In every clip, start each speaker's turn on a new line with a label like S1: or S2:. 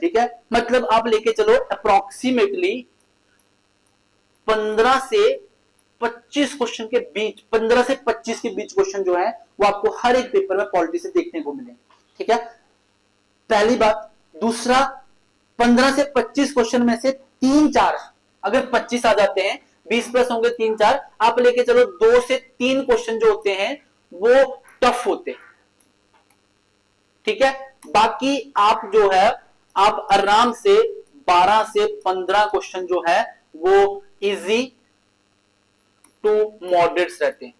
S1: ठीक है, मतलब आप लेके चलो अप्रोक्सीमेटली 15 से 25 क्वेश्चन के बीच, 15 से 25 के बीच क्वेश्चन जो है वो आपको हर एक पेपर में पॉलिटी से देखने को मिलेंगे। ठीक है, पहली बात। दूसरा, 15 से 25 क्वेश्चन में से 3-4, अगर 25 आ जाते हैं, 20 प्लस होंगे 3-4, आप लेके चलो 2 से 3 क्वेश्चन जो होते हैं वो टफ होते हैं। ठीक है, बाकी आप जो है आप आराम से 12 से 15 क्वेश्चन जो है वो इजी टू मॉडरेट्स रहते हैं,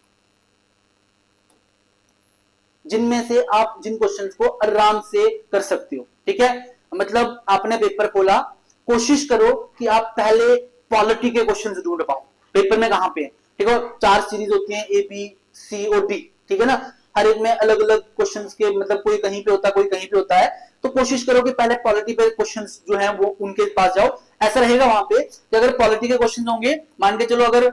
S1: जिनमें से आप जिन क्वेश्चंस को आराम से कर सकते हो। ठीक है, मतलब आपने पेपर खोला, कोशिश करो कि आप पहले पॉलिटी के क्वेश्चंस ढूंढ पाओ पेपर में कहां पे है। ठीक है, 4 सीरीज होती हैं, ए बी सी और डी। ठीक है ना, हर एक में अलग अलग क्वेश्चंस के मतलब कोई कहीं पे होता है, कोई कहीं पे होता है, तो कोशिश करो कि पहले पॉलिटी पे क्वेश्चंस जो है वो उनके पास जाओ। ऐसा रहेगा वहां पे कि अगर पॉलिटी के क्वेश्चन होंगे, मान के चलो अगर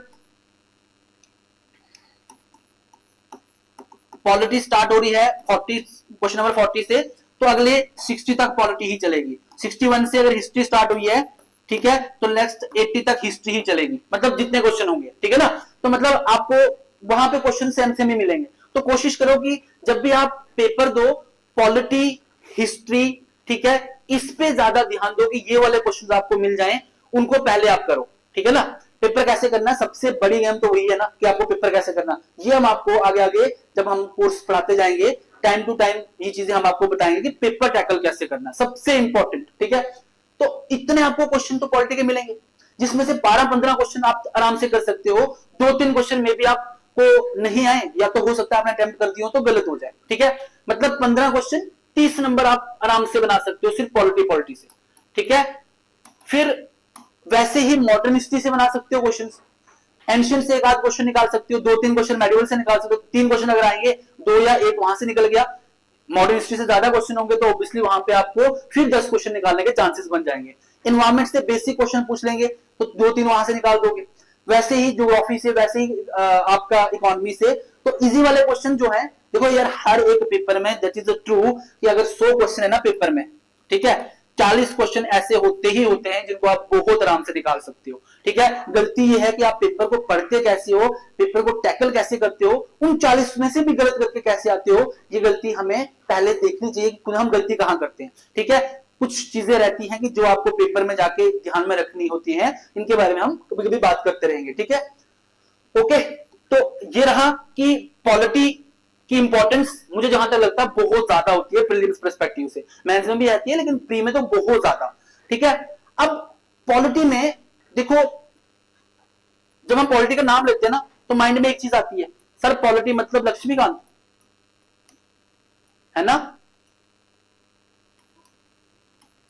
S1: पॉलिटी स्टार्ट हो रही है 40 क्वेश्चन नंबर 40 से, तो अगले 60 तक पॉलिटी ही चलेगी। 61 से अगर हिस्ट्री स्टार्ट हुई है, ठीक है, तो नेक्स्ट 80 तक हिस्ट्री ही चलेगी, मतलब जितने क्वेश्चन होंगे। ठीक है ना, तो मतलब आपको वहां पे क्वेश्चन सेम सेम ही मिलेंगे। तो कोशिश करो कि जब भी आप पेपर दो, पॉलिटी, हिस्ट्री, ठीक है, इस पे ज्यादा ध्यान दो कि ये वाले क्वेश्चन आपको मिल जाएं, उनको पहले आप करो। ठीक है ना, पेपर कैसे करना, सबसे बड़ी गेम तो वही है ना कि आपको पेपर कैसे करना। ये हम आपको आगे आगे जब हम कोर्स पढ़ाते जाएंगे, टाइम टू टाइम ये चीजें हम आपको बताएंगे कि पेपर टैकल कैसे करना, सबसे इंपॉर्टेंट। ठीक है, तो इतने आपको क्वेश्चन तो पॉलिटी के मिलेंगे, जिसमें से 12-15 क्वेश्चन आप आराम से कर सकते हो। 2-3 क्वेश्चन में भी आपको नहीं आए, या तो हो सकता है आपने अटेम्प्ट कर दिया हो तो गलत हो जाए। ठीक है, मतलब 15 क्वेश्चन 30 नंबर आप आराम से बना सकते हो सिर्फ पॉलिटी से। ठीक है, फिर वैसे ही मॉडर्न हिस्ट्री से बना सकते हो क्वेश्चन, एंशियंट से एक आध क्वेश्चन निकाल सकते हो, 2-3 क्वेश्चन मेडिवल से निकाल सकते हो। 3 क्वेश्चन अगर आएंगे, 2 या 1 वहां से निकल गया। मॉडर्न हिस्ट्री से ज्यादा क्वेश्चन होंगे तो ऑब्वियसली वहां पे आपको फिर 10 क्वेश्चन निकालने के चांसेस बन जाएंगे। इन्वायरमेंट से बेसिक क्वेश्चन पूछ लेंगे तो 2-3 वहां से निकाल दोगे। वैसे ही ज्योग्राफी से, वैसे ही आपका इकोनॉमी से, तो इजी वाले क्वेश्चन जो है, देखो यार हर एक पेपर में दैट इज ट्रू कि अगर 100 क्वेश्चन है ना पेपर में, ठीक है, 40 क्वेश्चन ऐसे होते ही होते हैं जिनको आप बहुत आराम से निकाल सकते हो। ठीक है, गलती ये है कि आप पेपर को पढ़ते कैसे हो, पेपर को टैकल कैसे करते हो, उन 40 में से भी गलत करके कैसे आते हो, ये गलती हमें पहले देखनी चाहिए कि हम गलती कहां करते हैं। ठीक है, कुछ चीजें रहती हैं कि जो आपको पेपर में जाके ध्यान में रखनी होती हैं, इनके बारे में हम कभी कभी बात करते रहेंगे। ठीक है, ओके, तो ये रहा कि पॉलिटी की इंपॉर्टेंस मुझे जहां तक लगता है बहुत ज्यादा होती है प्रीलिम्स पर्सपेक्टिव से। मेंस में भी आती है लेकिन प्री में तो बहुत ज्यादा। ठीक है, अब पॉलिटी में देखो, जब हम पॉलिटी का नाम लेते हैं ना तो माइंड में एक चीज आती है, सर पॉलिटी मतलब लक्ष्मीकांत, है ना।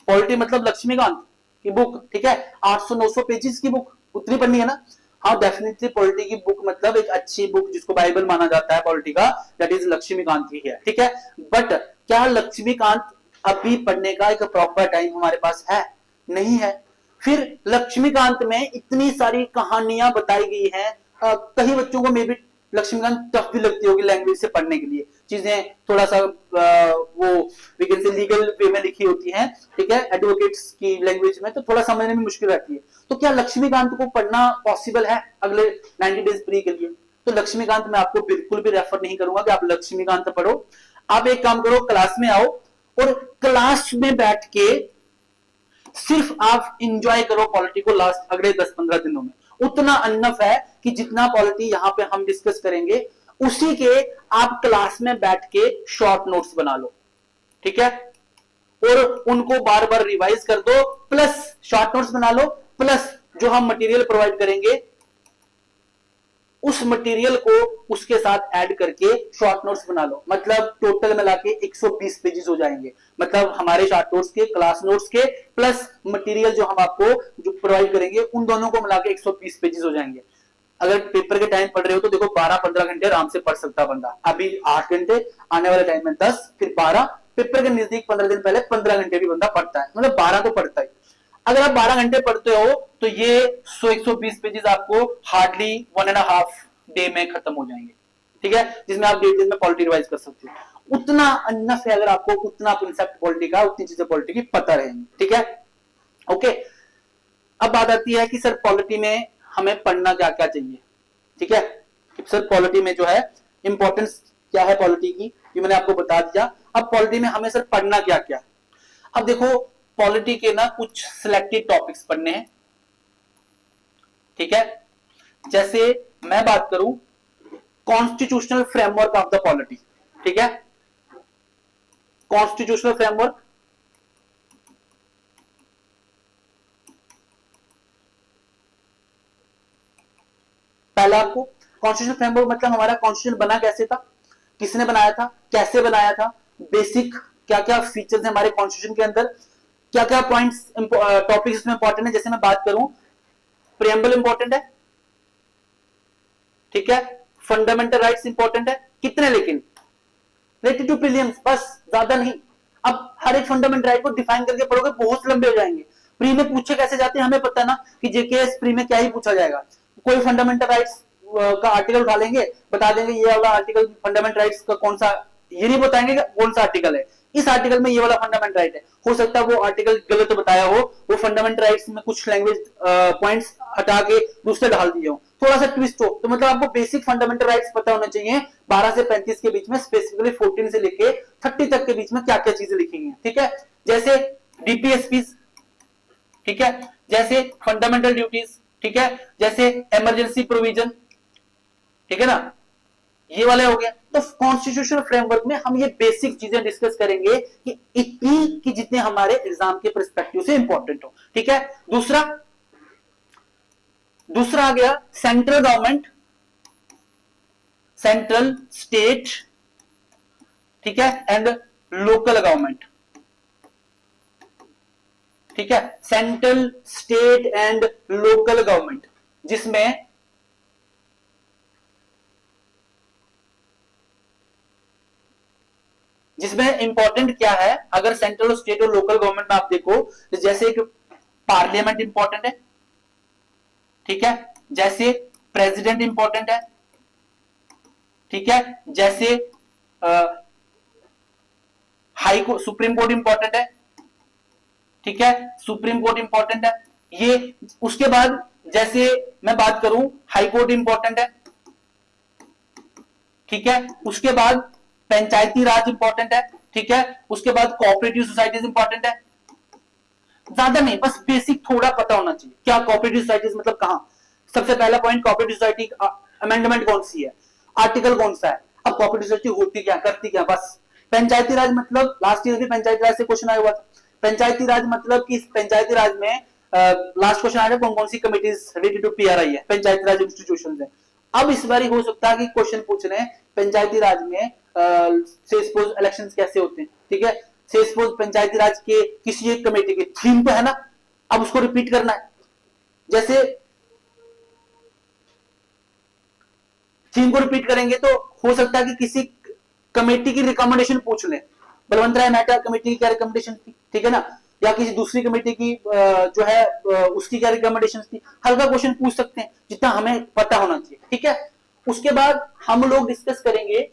S1: पॉलिटी मतलब लक्ष्मीकांत की बुक, ठीक है, 800-900 पेजेस की बुक, उतनी पढ़नी है ना। हाँ डेफिनेटली पॉलिटी की बुक मतलब एक अच्छी बुक जिसको बाइबल माना जाता है पॉलिटी का, दैट इज लक्ष्मीकांत की है। ठीक है, बट क्या लक्ष्मीकांत अभी पढ़ने का एक प्रॉपर टाइम हमारे पास है? नहीं है। फिर लक्ष्मीकांत में इतनी सारी कहानियां बताई गई हैं, कई बच्चों को मे बी लक्ष्मीकांत टफ भी लगती होगी लैंग्वेज से पढ़ने के लिए, चीजें थोड़ा सा वो we can say legal way में लिखी होती हैं, ठीक है, एडवोकेट्स की लैंग्वेज में, तो थोड़ा समझने में मुश्किल रहती है। तो क्या लक्ष्मीकांत को पढ़ना पॉसिबल है अगले 90 डेज प्री के लिए? तो लक्ष्मीकांत मैं आपको बिल्कुल भी रेफर नहीं करूंगा कि आप लक्ष्मीकांत पढ़ो। आप एक काम करो, क्लास में आओ और क्लास में बैठ के सिर्फ आप इंजॉय करो पॉलिटी को लास्ट अगले 10-15 दिनों में। उतना अनफ है कि जितना पॉलिटी यहां पे हम डिस्कस करेंगे उसी के आप क्लास में बैठ के शॉर्ट नोट्स बना लो। ठीक है, और उनको बार बार रिवाइज कर दो, प्लस शॉर्ट नोट्स बना लो, प्लस जो हम मटेरियल प्रोवाइड करेंगे उस मटेरियल को उसके साथ ऐड करके शॉर्ट नोट्स बना लो। मतलब टोटल मिला के 120 पेजेस हो जाएंगे, मतलब हमारे शॉर्ट नोट्स के, क्लास नोट्स के, प्लस मटेरियल जो हम आपको जो प्रोवाइड करेंगे उन दोनों को मिला के 120 पेजेस हो जाएंगे। अगर पेपर के टाइम पढ़ रहे हो तो देखो 12-15 घंटे आराम से पढ़ सकता बंदा, अभी 8 घंटे, आने वाले टाइम में 10, फिर 12, पेपर के नजदीक 15 दिन पहले 15 घंटे भी बंदा पढ़ता है, मतलब 12 तो पढ़ता ही। अगर आप 12 घंटे पढ़ते हो तो ये 100-120 पेजेस आपको हार्डली 1.5 डे में खत्म हो जाएंगे। ठीक है, जिसमें आप 1.5 दिन में पॉलिटी रिवाइज कर सकते हो। उतना अनफ है, अगर आपको उतना कंसेप्ट पॉलिटी का, उतनी चीजें पॉलिटी की पता रहेंगी, ठीक है। ओके, अब बात आती है कि सर पॉलिटी में हमें पढ़ना क्या क्या चाहिए, ठीक है। सर पॉलिटी में जो है इंपॉर्टेंस क्या है पॉलिटी की, ये मैंने आपको बता दिया। अब पॉलिटी में हमें सर पढ़ना क्या क्या। अब देखो पॉलिटी के ना कुछ सिलेक्टेड टॉपिक्स पढ़ने हैं, ठीक है। जैसे मैं बात करूं constitutional framework of the polity, ठीक है। कॉन्स्टिट्यूशनल फ्रेमवर्क, पहला आपको कॉन्स्टिट्यूशनल फ्रेमवर्क मतलब हमारा कॉन्स्टिट्यूशन बना कैसे था, किसने बनाया था, कैसे बनाया था, बेसिक क्या क्या फीचर्स है हमारे कॉन्स्टिट्यूशन के अंदर, क्या क्या पॉइंट्स टॉपिक्स इसमें इंपॉर्टेंट है। जैसे मैं बात करूं प्रियम्बल इंपॉर्टेंट है, ठीक है। फंडामेंटल राइट्स इंपॉर्टेंट है, कितने लेकिन रिलेटेड टू प्रीलिम्स, बस ज्यादा नहीं। अब हर एक फंडामेंटल राइट को डिफाइन करके पढ़ोगे बहुत लंबे हो जाएंगे। प्री में पूछे कैसे जाते हैं हमें पता है ना कि जेकेएस प्री में क्या ही पूछा जाएगा। कोई फंडामेंटल राइट्स का आर्टिकल उठा लेंगे, बता देंगे ये वाला आर्टिकल फंडामेंटल राइट्स का कौन सा, ये नहीं बताएंगे कौन सा आर्टिकल है, इस आर्टिकल में ये वाला फंडामेंटल राइट है। हो सकता है वो आर्टिकल गलत बताया हो, वो फंडामेंटल राइट्स में कुछ लैंग्वेज पॉइंट्स हटा के दूसरे डाल दिए हो, थोड़ा सा ट्विस्ट हो। तो मतलब आपको बेसिक फंडामेंटल राइट्स पता होना चाहिए। 12 से 35 के बीच में, स्पेसिफिकली 14 से लेके 30 तक के बीच में क्या क्या चीजें लिखी हैं, ठीक है। जैसे डीपीएसपी, ठीक है, जैसे फंडामेंटल ड्यूटीज, ठीक है, जैसे इमरजेंसी प्रोविजन, ठीक है ना, ये वाले हो गए। तो कॉन्स्टिट्यूशनल फ्रेमवर्क में हम ये बेसिक चीजें डिस्कस करेंगे कि इतनी कि जितने हमारे एग्जाम के पर्सपेक्टिव से इंपॉर्टेंट हो, ठीक है। दूसरा दूसरा आ गया सेंट्रल गवर्नमेंट, सेंट्रल स्टेट, ठीक है, एंड लोकल गवर्नमेंट, ठीक है। Central state and local government, जिसमें इंपॉर्टेंट क्या है, अगर सेंट्रल और स्टेट और लोकल गवर्नमेंट में आप देखो तो जैसे एक पार्लियामेंट इंपॉर्टेंट है, ठीक है, जैसे प्रेसिडेंट इंपॉर्टेंट है, ठीक है, जैसे high court supreme court important है, ठीक है, सुप्रीम कोर्ट इंपॉर्टेंट है ये। उसके बाद जैसे मैं बात करूं हाई कोर्ट इंपॉर्टेंट है, ठीक है। उसके बाद पंचायती राज इंपॉर्टेंट है, ठीक है। उसके बाद कोऑपरेटिव सोसाइटीज इंपॉर्टेंट है। ज्यादा नहीं, बस बेसिक थोड़ा पता होना चाहिए क्या कोऑपरेटिव सोसाइटीज मतलब कहां। सबसे पहला पॉइंट कोऑपरेटिव सोसाइटी अमेंडमेंट कौन सी है, आर्टिकल कौन सा है, अब कोऑपरेटिव सोसाइटी होती क्या, करती क्या, बस। पंचायती राज मतलब लास्ट ईयर भी पंचायती राज से क्वेश्चन आया हुआ था। पंचायती राज मतलब कि पंचायती राज में लास्ट क्वेश्चन आया कौन कौन सी कमिटीज रिलेटेड टू पीआरआई है, पंचायती राज इंस्टीट्यूशन है। अब इस बार हो सकता है कि क्वेश्चन पूछ रहे हैं पंचायती राज में से सपोज इलेक्शंस कैसे होते हैं, ठीक है। से सपोज पंचायती राज के किसी एक कमेटी की थीम पे है ना, अब उसको रिपीट करना है। जैसे थीम को रिपीट करेंगे तो हो सकता है कि किसी कमेटी की रिकमेंडेशन पूछ ले, बलवंत राय मेहता कमेटी की क्या रिकमेंडेशन थी, ठीक है ना, या किसी दूसरी कमेटी की जो है उसकी क्या रिकमेंडेशन थी, हल्का क्वेश्चन पूछ सकते हैं जितना हमें पता होना चाहिए, ठीक है। उसके बाद हम लोग डिस्कस करेंगे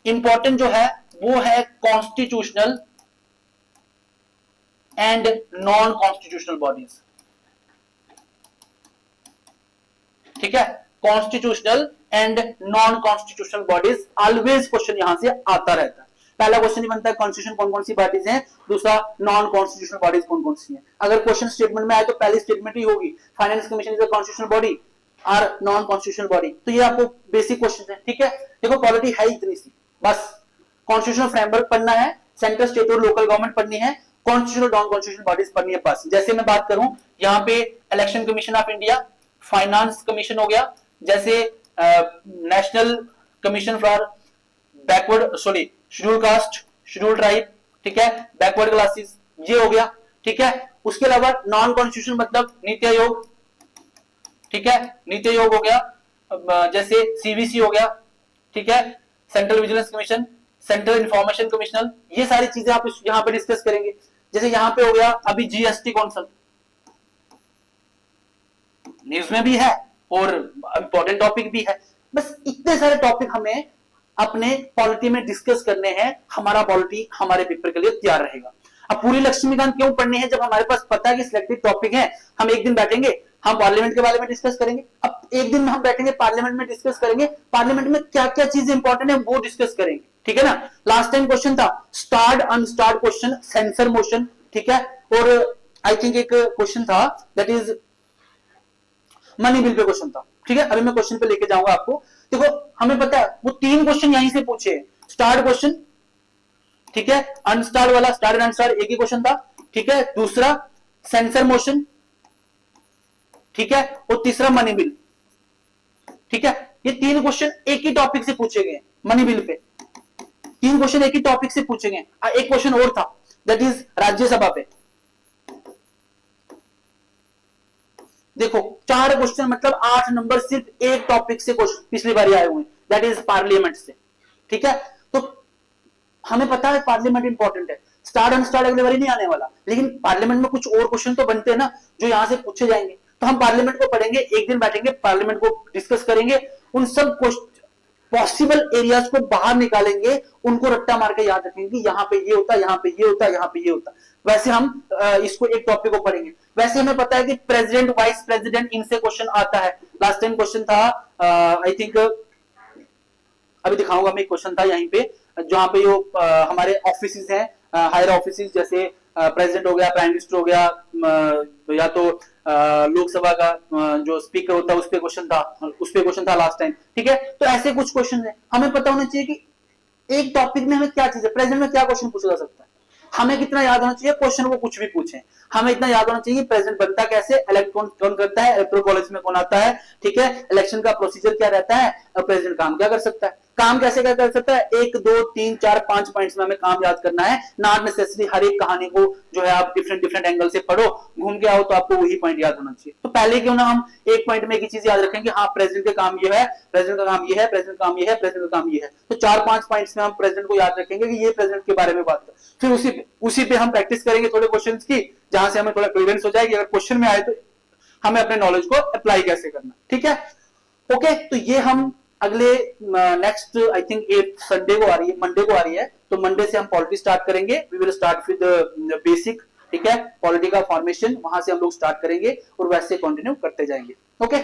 S1: इंपॉर्टेंट जो है वो है constitutional and non constitutional bodies, ठीक है। Constitutional and non constitutional bodies, always question यहां से आता रहता है। पहला क्वेश्चन ही बनता है कॉन्स्टिट्यूशन कौन कौन सी बॉडीज हैं, दूसरा नॉन कॉन्स्टिट्यूशनल बॉडीज कौन कौन सी हैं। अगर क्वेश्चन स्टेटमेंट में आए तो पहली स्टेटमेंट ही होगी finance commission is a constitutional body और नॉन कॉन्स्टिट्यूशनल बॉडी। तो ये आपको बेसिक क्वेश्चन है, ठीक है। देखो पॉलिटी है इतनी सी, बस कॉन्स्टिट्यूशनल फ्रेमवर्क पढ़ना है, सेंट्रल स्टेट और लोकल गवर्नमेंट पढ़नी है, कॉन्स्टिट्यूशनल नॉन कॉन्स्टिट्यूशनल बॉडीज पढ़नी है बस। जैसे मैं बात करूं यहाँ पे election commission of India, finance commission हो गया, जैसे national commission for backward sorry schedule caste schedule tribe, ठीक है, बैकवर्ड क्लासेस, ये हो गया, ठीक है। उसके अलावा नॉन कॉन्स्टिट्यूशन मतलब नीति आयोग, ठीक है, नीति आयोग हो गया, जैसे सीवीसी हो गया, ठीक है, central vigilance commission, central information commissioner, ये सारी चीजें आप यहाँ पे डिस्कस करेंगे। जैसे यहाँ पे हो गया अभी जीएसटी काउंसिल, न्यूज में भी है और इंपॉर्टेंट टॉपिक भी है। बस इतने सारे टॉपिक हमें अपने पॉलिटी में डिस्कस करने हैं, हमारा पॉलिटी हमारे पेपर के लिए तैयार रहेगा। अब पूरी लक्ष्मीकांत क्यों पढ़नी है, जब हमारे पास पता है कि सिलेक्टेड टॉपिक है, हम एक दिन बैठेंगे, हम पार्लियामेंट के बारे में डिस्कस करेंगे। अब एक दिन में हम बैठेंगे पार्लियामेंट में डिस्कस करेंगे, पार्लियामेंट में क्या क्या चीजें इंपॉर्टेंट है वो डिस्कस करेंगे, ठीक है ना। लास्ट टाइम क्वेश्चन था स्टार्ड अनस्टार्ड क्वेश्चन, सेंसर मोशन, ठीक है, और आई थिंक एक क्वेश्चन था दैट इज मनी बिल पे क्वेश्चन था, ठीक है। अभी मैं क्वेश्चन पे लेके जाऊंगा आपको। देखो हमें पता है वो 3 क्वेश्चन यहीं से पूछे, स्टार्ड क्वेश्चन, ठीक है, अनस्टार्ड वाला, स्टार्ड एंड अनस्टार्ड एक ही क्वेश्चन था, ठीक है, दूसरा सेंसर मोशन, ठीक है, और तीसरा मनी बिल, ठीक है। ये 3 क्वेश्चन एक ही टॉपिक से पूछे गए, मनी बिल पे 3 क्वेश्चन एक ही टॉपिक से पूछे गए। एक क्वेश्चन और था दैट इज राज्यसभा पे, देखो 4 क्वेश्चन मतलब 8 नंबर सिर्फ एक टॉपिक से क्वेश्चन पिछली बार आए हुए हैं, दैट इज पार्लियामेंट से, ठीक है। तो हमें पता है पार्लियामेंट इंपॉर्टेंट है, स्टार्ट अनस्टार्ट अगले बारी नहीं आने वाला, लेकिन पार्लियामेंट में कुछ और क्वेश्चन तो बनते हैं ना जो यहां से पूछे जाएंगे। तो हम पार्लियामेंट को पढ़ेंगे, एक दिन बैठेंगे, पार्लियामेंट को डिस्कस करेंगे, उन सब पॉसिबल एरियाज को बाहर निकालेंगे, उनको रट्टा मार के याद रखेंगे कि यहाँ पे ये होता, यहाँ पे ये होता, यहाँ पे ये होता। वैसे हम इसको एक टॉपिक को पढ़ेंगे। वैसे हमें पता है कि प्रेसिडेंट वाइस प्रेसिडेंट इनसे क्वेश्चन आता है। लास्ट टाइम क्वेश्चन था आई थिंक, अभी दिखाऊंगा मैं, क्वेश्चन था यहीं पे जहां पे जो हमारे ऑफिस हैं, हायर ऑफिस, जैसे प्रेसिडेंट हो गया, प्राइम मिनिस्टर हो गया, या तो लोकसभा का जो स्पीकर होता है उस पे क्वेश्चन था, लास्ट टाइम, ठीक है। तो ऐसे कुछ क्वेश्चन है, हमें पता होना चाहिए कि एक टॉपिक में हमें क्या चीज है, प्रेजेंट में क्या क्वेश्चन पूछा जा सकता है। हमें कितना याद होना चाहिए, क्वेश्चन वो कुछ भी पूछे, हमें इतना याद होना चाहिए प्रेसिडेंट बनता कैसे, इलेक्ट कौन करता है, इलेक्टोरल कॉलेज में कौन आता है, ठीक है, इलेक्शन का प्रोसीजर क्या रहता है, और प्रेसिडेंट काम क्या कर सकता है, काम कैसे क्या कर सकता है। 1 2 3 4 5 पॉइंट्स में हमें काम याद करना है, नॉट नेसेसरी हर एक कहानी को जो है आप डिफरेंट एंगल से पढ़ो, घूम के आओ तो आपको वही पॉइंट याद होना चाहिए। तो पहले क्यों ना हम एक पॉइंट में एक ही चीज याद रखें कि हाँ प्रेसिडेंट का काम ये है, प्रेसिडेंट का काम ये है, प्रेसिडेंट का काम ये है, प्रेसिडेंट का काम ये है। तो 4-5 पॉइंट्स में हम प्रेसिडेंट को याद रखेंगे कि ये प्रेसिडेंट के बारे में बात है, फिर उसी पे हम प्रैक्टिस करेंगे थोड़े क्वेश्चनेस की, जहां से हमें थोड़ा क्लियरेंस हो जाएगी, अगर क्वेश्चन में आए तो हमें अपने नॉलेज को अप्लाई कैसे करना, ठीक है। ओके, तो ये हम अगले नेक्स्ट आई थिंक 8 संडे को आ रही है, मंडे को आ रही है, तो मंडे से हम पॉलिटी स्टार्ट करेंगे। We will start with basic, ठीक है, पॉलिटी का फॉर्मेशन, वहां से हम लोग स्टार्ट करेंगे और वैसे कंटिन्यू करते जाएंगे। ओके,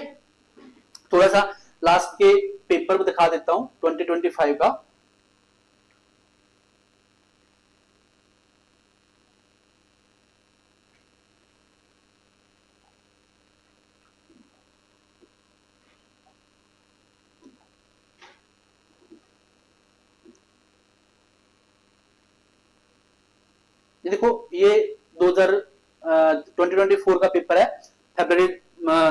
S1: थोड़ा सा लास्ट के पेपर को दिखा देता हूं 2025 का। ये देखो, ये 2024 का पेपर है, फरवरी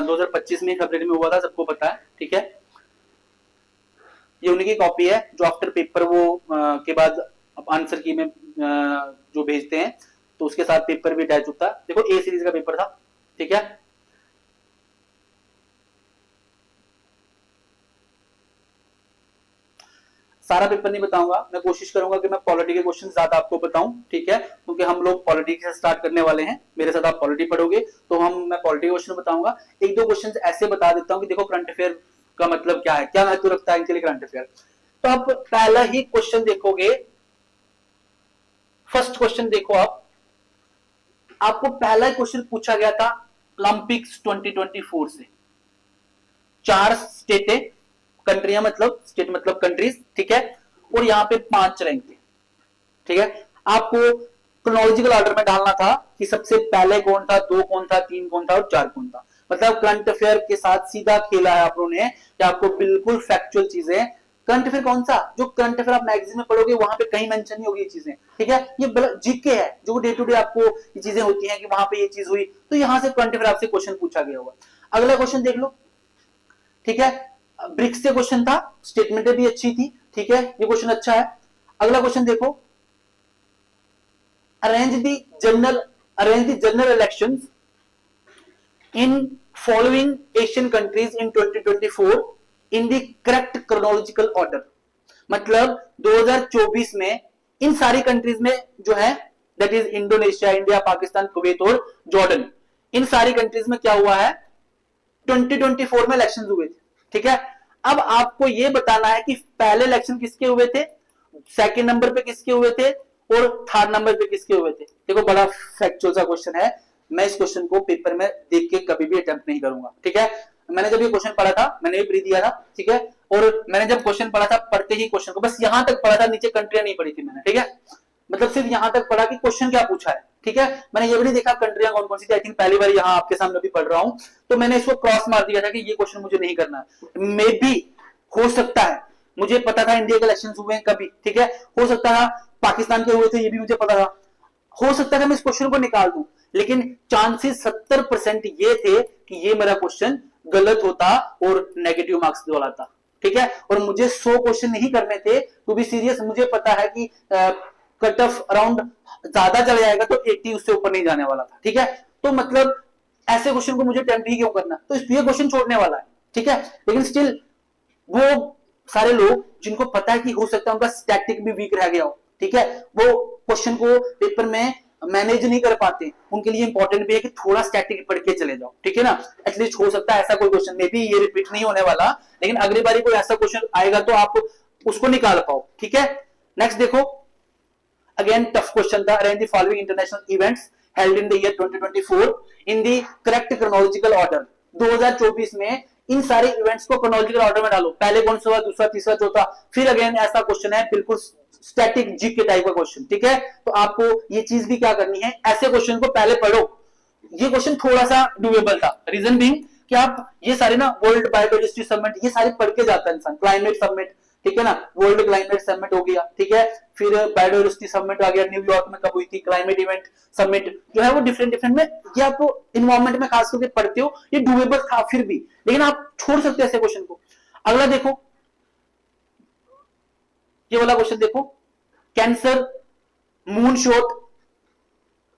S1: 2025 में, फरवरी में हुआ था, सबको पता है, ठीक है। ये उन्हीं की कॉपी है जो आफ्टर पेपर वो के बाद आंसर की में जो भेजते हैं, तो उसके साथ पेपर भी अटैच होता है। देखो ए सीरीज का पेपर था, ठीक है। सारा पेपर नहीं बताऊंगा, मैं कोशिश करूंगा कि मैं पॉलिटी के क्वेश्चन ज्यादा आपको बताऊं, ठीक है, क्योंकि हम लोग पॉलिटी से स्टार्ट करने वाले हैं, मेरे साथ आप पॉलिटी पढ़ोगे तो मैं पॉलिटी क्वेश्चन बताऊंगा। 1-2 क्वेश्चन ऐसे बता देता हूं कि देखो करंट अफेयर का मतलब क्या है, क्या महत्व रखता है इनके लिए करंट अफेयर। तो आप पहला ही क्वेश्चन देखोगे, फर्स्ट क्वेश्चन देखो आपको पहला क्वेश्चन पूछा गया था ओलंपिक्स 2024 से। 4 स्टेट है, कंट्रियां मतलब स्टेट मतलब कंट्रीज, ठीक है, और यहां पे 5 रैंक थे, ठीक है। आपको क्रोनोलॉजिकल ऑर्डर में डालना था कि सबसे पहले कौन था, 2 कौन था, 3 कौन था और 4 कौन था। मतलब करंट अफेयर के साथ सीधा खेला है आप लोगों ने, कि आपको बिल्कुल फैक्चुअल चीजें, करंट अफेयर कौन सा, जो करंट अफेयर आप मैगजीन में पढ़ोगे वहां पे कहीं मेंशन नहीं होगी ये चीजें, ठीक है। ये जीके है, जो डे टू डे आपको ये चीजें होती हैं कि वहां पे ये चीज हुई, तो यहां से करंट अफेयर आपसे क्वेश्चन पूछा गया होगा। अगला क्वेश्चन देख लो, ठीक है, ब्रिक्स से क्वेश्चन था, स्टेटमेंट भी अच्छी थी, ठीक है, ये क्वेश्चन अच्छा है। अगला क्वेश्चन देखो, arrange the general elections in following Asian countries in 2024 in the correct chronological order. मतलब 2024 में इन सारी कंट्रीज में जो है, that is Indonesia, India, Pakistan, Kuwait और जॉर्डन, इन सारी कंट्रीज में क्या हुआ है, 2024 में इलेक्शंस हुए थे, ठीक है। अब आपको ये बताना है कि पहले इलेक्शन किसके हुए थे, सेकंड नंबर पे किसके हुए थे और थर्ड नंबर पे किसके हुए थे। देखो बड़ा फैक्चुअल सा क्वेश्चन है, मैं इस क्वेश्चन को पेपर में देख के कभी भी अटेम्प्ट नहीं करूंगा, ठीक है। मैंने जब ये क्वेश्चन पढ़ा था मैंने भी प्री दिया था, ठीक है, और मैंने जब क्वेश्चन पढ़ा था पढ़ते ही क्वेश्चन को बस यहां तक पढ़ा था, नीचे कंट्रियां नहीं पढ़ी थी मैंने, ठीक है, मतलब सिर्फ यहां तक पढ़ा कि क्वेश्चन क्या पूछा है, ठीक है। मैंने ये भी नहीं देखा कंट्रियां कौन कौन सी थी, आई थिंक पहली बार यहां आपके सामने भी पढ़ रहा हूं, तो मैंने इसको क्रॉस मार दिया था कि ये क्वेश्चन मुझे नहीं करना। मे बी हो सकता है, मुझे पता था इंडिया के इलेक्शन हुए हैं कभी, ठीक है, हो सकता था पाकिस्तान के हुए थे, ये भी मुझे पता था, हो सकता था मैं इस क्वेश्चन को निकाल दूं, लेकिन चांसेस 70% ये थे कि ये मेरा क्वेश्चन गलत होता और नेगेटिव मार्क्स वाला था, ठीक है। और मुझे 100 क्वेश्चन नहीं करने थे, टू बी सीरियस, मुझे पता है कि कट ऑफ अराउंड ज्यादा चला जाएगा तो 80 उससे ऊपर नहीं जाने वाला था, ठीक है। तो मतलब ऐसे क्वेश्चन को मुझे अटेम्प्ट ही क्यों करना, तो ये क्वेश्चन छोड़ने वाला है, ठीक है। लेकिन स्टिल वो सारे लोग जिनको पता है कि हो सकता है उनका स्टैटिक भी वीक रह गया हो, ठीक है, वो क्वेश्चन को पेपर में मैनेज नहीं कर पाते, उनके लिए इंपॉर्टेंट भी है कि थोड़ा स्टैटिक पढ़ के चले जाओ, ठीक है ना। एटलीस्ट हो सकता है ऐसा कोई क्वेश्चन में भी ये रिपीट नहीं होने वाला, लेकिन अगली बारी कोई ऐसा क्वेश्चन आएगा तो आप उसको निकाल पाओ, ठीक है। नेक्स्ट देखो, अगेन टफ क्वेश्चन था, arrange the following international events held in the year 2024 in the correct chronological order. 2024 में इन सारे इवेंट्स को क्रोनोलॉजिकल ऑर्डर में डालो, पहले कौन सा हुआ, दूसरा, तीसरा, चौथा, फिर अगेन ऐसा क्वेश्चन है, बिल्कुल स्टैटिक जी के टाइप का क्वेश्चन, ठीक है। तो आपको ये चीज भी क्या करनी है, ऐसे क्वेश्चन को पहले पढ़ो। ये क्वेश्चन थोड़ा सा डूएबल था, रीजन बीइंग कि आप ये सारे ना वर्ल्ड बायोडाइवर्सिटी समिट ये सारे पढ़ के जाता है इंसान, क्लाइमेट समिट, ठीक है ना, वर्ल्ड क्लाइमेट समिट हो गया, ठीक है, फिर बायोडाइवर्सिटी समिट आ गया, न्यूयॉर्क में कब हुई थी, क्लाइमेट इवेंट समिट जो है वो डिफरेंट डिफरेंट में, ये आप इन्वायरमेंट में खास करके पढ़ते हो, ये डूएबल था फिर भी, लेकिन आप छोड़ सकते हैं ऐसे क्वेश्चन को। अगला देखो, ये वाला क्वेश्चन देखो, cancer moon shot,